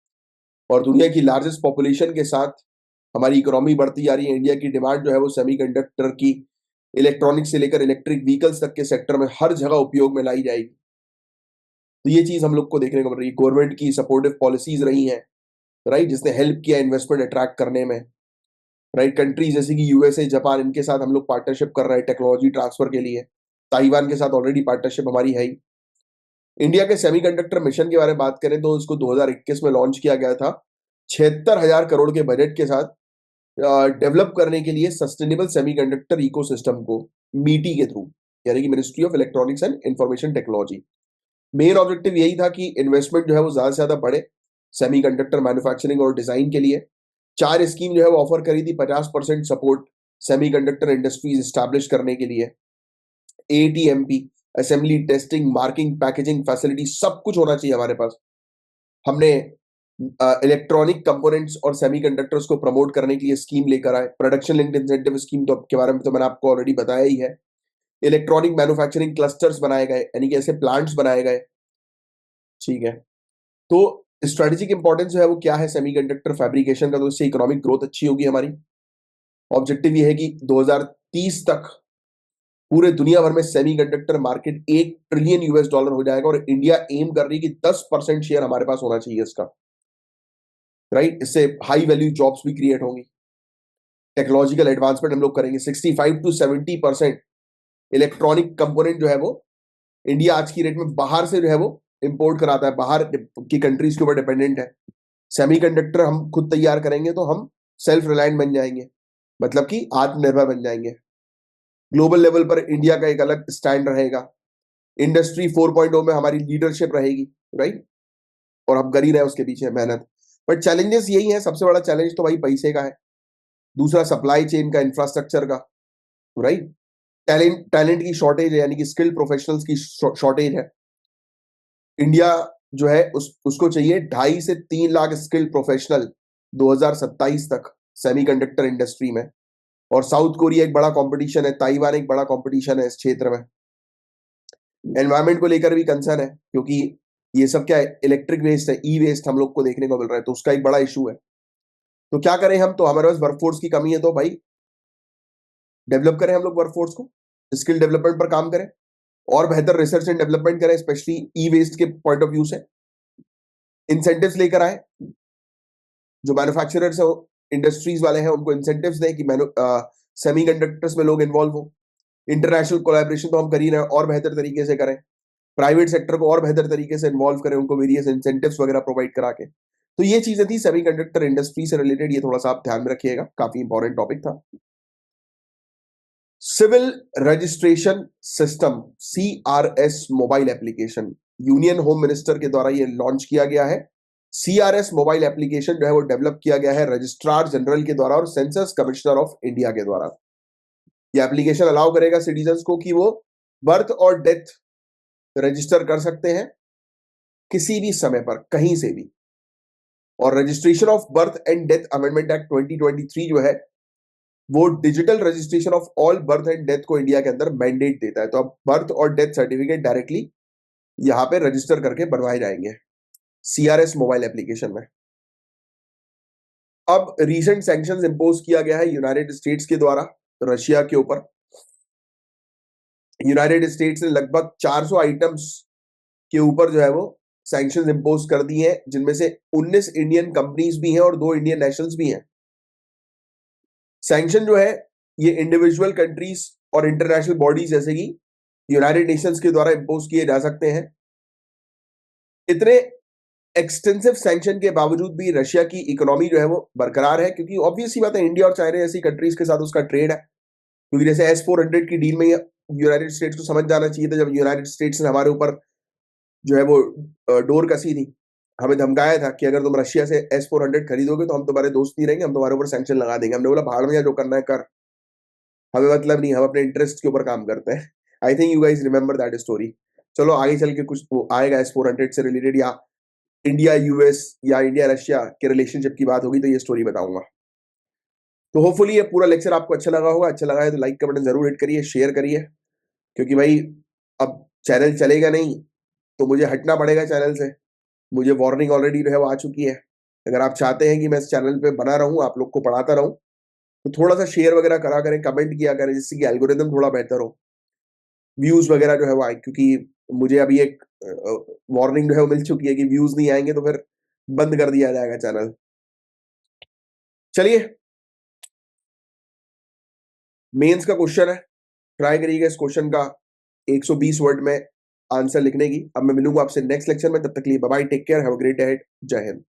A: और दुनिया की लार्जेस्ट पॉपुलेशन के साथ हमारी इकोनॉमी बढ़ती जा रही है। इंडिया की डिमांड जो है वो सेमीकंडक्टर की इलेक्ट्रॉनिक्स से लेकर इलेक्ट्रिक व्हीकल्स तक के सेक्टर में हर जगह उपयोग में लाई जाएगी। तो ये चीज हम लोग को देखने को मिल रही है। गवर्नमेंट की सपोर्टिव पॉलिसीज रही हैं, राइट, जिसने हेल्प किया इन्वेस्टमेंट अट्रैक्ट करने में। राइट, कंट्रीज जैसे कि यूएसए, जापान, इनके साथ हम लोग पार्टनरशिप कर रहे हैं टेक्नोलॉजी ट्रांसफर के लिए। ताइवान के साथ ऑलरेडी पार्टनरशिप हमारी है ही। इंडिया के सेमीकंडक्टर मिशन के बारे में बात करें तो इसको 2021 में लॉन्च किया गया था 76,000 करोड़ के बजट के साथ, डेवलप करने के लिए सस्टेनेबल सेमीकंडक्टर इकोसिस्टम को मीटी के थ्रू, यानी कि ministry of electronics and information technology. Main objective यही था कि इन्वेस्टमेंट जो है वो ज्यादा से ज्यादा बढ़े सेमीकंडक्टर मैन्युफैक्चरिंग और डिजाइन के लिए। 4 स्कीम जो है वो ऑफर करी थी। 50% सपोर्ट सेमीकंडक्टर इंडस्ट्रीज स्टैब्लिश करने के लिए, ATMP, assembly, testing, marking, packaging facility, सब कुछ होना चाहिए हमारे पास। हमने इलेक्ट्रॉनिक कंपोनेंट्स और सेमीकंडक्टर्स को प्रमोट करने के लिए स्कीम लेकर आए। प्रोडक्शन लिंक्ड इंसेंटिव स्कीम तो के बारे में तो मैंने आपको ऑलरेडी बताया ही है। इलेक्ट्रॉनिक मैन्युफैक्चरिंग क्लस्टर्स बनाए गए, यानी कि ऐसे प्लांट्स बनाए गए। ठीक है, तो स्ट्रेटेजिक इंपॉर्टेंस जो है वो क्या है सेमीकंडक्टर फैब्रिकेशन का, तो इससे इकोनॉमिक ग्रोथ अच्छी होगी हमारी। ऑब्जेक्टिव ये है कि 2030 तक पूरे दुनिया भर में semiconductor market 1 trillion US dollar हो जाएगा, और इंडिया एम कर रही है कि 10% शेयर हमारे पास होना चाहिए इसका। राइट, इससे हाई वैल्यू जॉब्स भी क्रिएट होंगी। टेक्नोलॉजिकल एडवांसमेंट हम लोग करेंगे। 65 to 70% इलेक्ट्रॉनिक कंपोनेंट जो है वो इंडिया आज की रेट में बाहर से जो है वो इंपोर्ट कराता है, बाहर की कंट्रीज के ऊपर डिपेंडेंट है। सेमीकंडक्टर हम खुद तैयार करेंगे तो हम सेल्फ रिलायंट बन जाएंगे। मतलब कि आत्मनिर्भर बन जाएंगे। ग्लोबल लेवल पर इंडिया का एक अलग स्टैंड रहेगा। इंडस्ट्री 4.0 में हमारी लीडरशिप रहेगी, राइट। और हम कर ही रहे हैं उसके पीछे मेहनत। बट चैलेंजेस यही है, सबसे बड़ा चैलेंज तो भाई पैसे का है, दूसरा सप्लाई चेन का, इंफ्रास्ट्रक्चर का, राइट। टैलेंट टैलेंट की शॉर्टेज है, यानी कि स्किल्ड प्रोफेशनल्स की शॉर्टेज है। इंडिया जो है उसको चाहिए 2.5 से 3 लाख स्किल्ड प्रोफेशनल 2027 तक सेमीकंडक्टर इंडस्ट्री में। और साउथ कोरिया एक बड़ा कंपटीशन है, ताइवान एक बड़ा कंपटीशन है इस क्षेत्र में। एनवायरमेंट को लेकर भी कंसर्न है, क्योंकि ये सब क्या है, इलेक्ट्रिक वेस्ट है, ई वेस्ट हम लोग को देखने को मिल रहा है, तो उसका एक बड़ा इशू है। तो क्या करें हम, तो हमारे पास वर्कफोर्स की कमी है, तो भाई डेवलप करें हम लोग वर्कफोर्स को, स्किल डेवलपमेंट पर काम करें और बेहतर रिसर्च एंड डेवलपमेंट करें, स्पेशली ई वेस्ट के पॉइंट ऑफ व्यू से। इंसेंटिव्स लेकर आए, जो मैन्युफैक्चरर्स है, इंडस्ट्रीज वाले हैं, उनको इंसेंटिव्स दें कि सेमीकंडक्टर्स में लोग इन्वॉल्व हो। इंटरनेशनल कोलैबोरेशन तो हम कर ही रहे हैं, और बेहतर तरीके से करें। प्राइवेट सेक्टर को और बेहतर तरीके से इन्वॉल्व करें, उनको वेरियस इंसेंटिव्स वगैरह प्रोवाइड करा के। तो ये चीजें थी सेमीकंडक्टर इंडस्ट्री से रिलेटेड, ये थोड़ा सा आप ध्यान में रखिएगा, काफी इंपॉर्टेंट टॉपिक था। Civil registration system, CRS mobile application, union home minister के द्वारा ये लॉन्च किया गया है। सीआरएस मोबाइल एप्लीकेशन जो है वो डेवलप किया गया है रजिस्ट्रार जनरल के द्वारा और सेंसस कमिश्नर ऑफ इंडिया के द्वारा। ये एप्लीकेशन अलाउ करेगा सिटीजन्स को कि वो बर्थ और डेथ रजिस्टर कर सकते हैं किसी भी समय पर, कहीं से भी। और registration of birth and death amendment act 2023 जो है वो digital registration of all birth and death को इंडिया के अंदर मैंडेट देता है। तो अब बर्थ और डेथ सर्टिफिकेट डायरेक्टली यहां पे रजिस्टर करके बनवाए जाएंगे सीआरएस मोबाइल एप्लीकेशन में। अब रीसेंट सैंक्शंस इंपोज किया गया है यूनाइटेड स्टेट्स के द्वारा रशिया के ऊपर। यूनाइटेड स्टेट्स ने लगभग 400 आइटम्स के ऊपर जो है वो सैंक्शंस इंपोज कर दी हैं, जिनमें से 19 इंडियन कंपनीज भी हैं और 2 इंडियन नेशनल्स भी हैं। सैंक्शन जो है ये इंडिविजुअल कंट्रीज और इंटरनेशनल बॉडीज जैसे कि यूनाइटेड नेशंस के द्वारा इंपोज किए जा सकते हैं। इतने एक्सटेंसिव सैंक्शन के बावजूद भी रशिया की इकोनॉमी जो है वो बरकरार है, क्योंकि ऑब्वियस सी बात है, इंडिया और चाइना जैसी कंट्रीज के साथ उसका ट्रेड है। क्योंकि जैसे S-400 की डील में यूनाइटेड स्टेट्स को समझ जाना चाहिए था, जब यूनाइटेड स्टेट्स ने हमारे ऊपर जो है वो डोर कसी थी, हमें धमकाया था कि अगर तुम रशिया से S-400 खरीदोगे तो हम तुम्हारे दोस्त नहीं रहेंगे, हम तुम्हारे ऊपर सैंक्शन लगा देंगे। हमने बोला भाड़ में जो करना है कर, हमें मतलब नहीं, हम अपने इंटरेस्ट के ऊपर काम करते हैं। I think you guys remember that story. चलो आगे चल के कुछ वो आएगा S-400 से रिलेटेड, या इंडिया यूएस या इंडिया रशिया के रिलेशनशिप की बात होगी तो ये स्टोरी बताऊंगा। तो होपफुली ये पूरा लेक्चर आपको अच्छा लगा होगा। अच्छा लगा है तो लाइक का बटन जरूर हिट करिए, शेयर करिए, क्योंकि भाई अब चैनल चलेगा नहीं तो मुझे हटना पड़ेगा चैनल से। मुझे वार्निंग ऑलरेडी जो है वो आ चुकी है। अगर आप चाहते हैं कि मैं इस चैनल पे बना रहूं, आप लोग को पढ़ाता रहूं, तो थोड़ा सा शेयर वगैरह करा करें, कमेंट किया करें, जिससे कि एल्गोरिदम थोड़ा बेहतर हो, व्यूज वगैरह जो है वो आए। क्योंकि मुझे अभी एक वार्निंग जो है वो मिल चुकी है कि व्यूज नहीं आएंगे तो फिर बंद कर दिया जाएगा चैनल। चलिए, मेंस का क्वेश्चन है, ट्राई करिएगा इस क्वेश्चन का 120 वर्ड में आंसर लिखने की। अब मैं मिलूंगा आपसे नेक्स्ट लेक्चर में, तब तक के लिए bye bye, take care, have a great day, जय हिंद।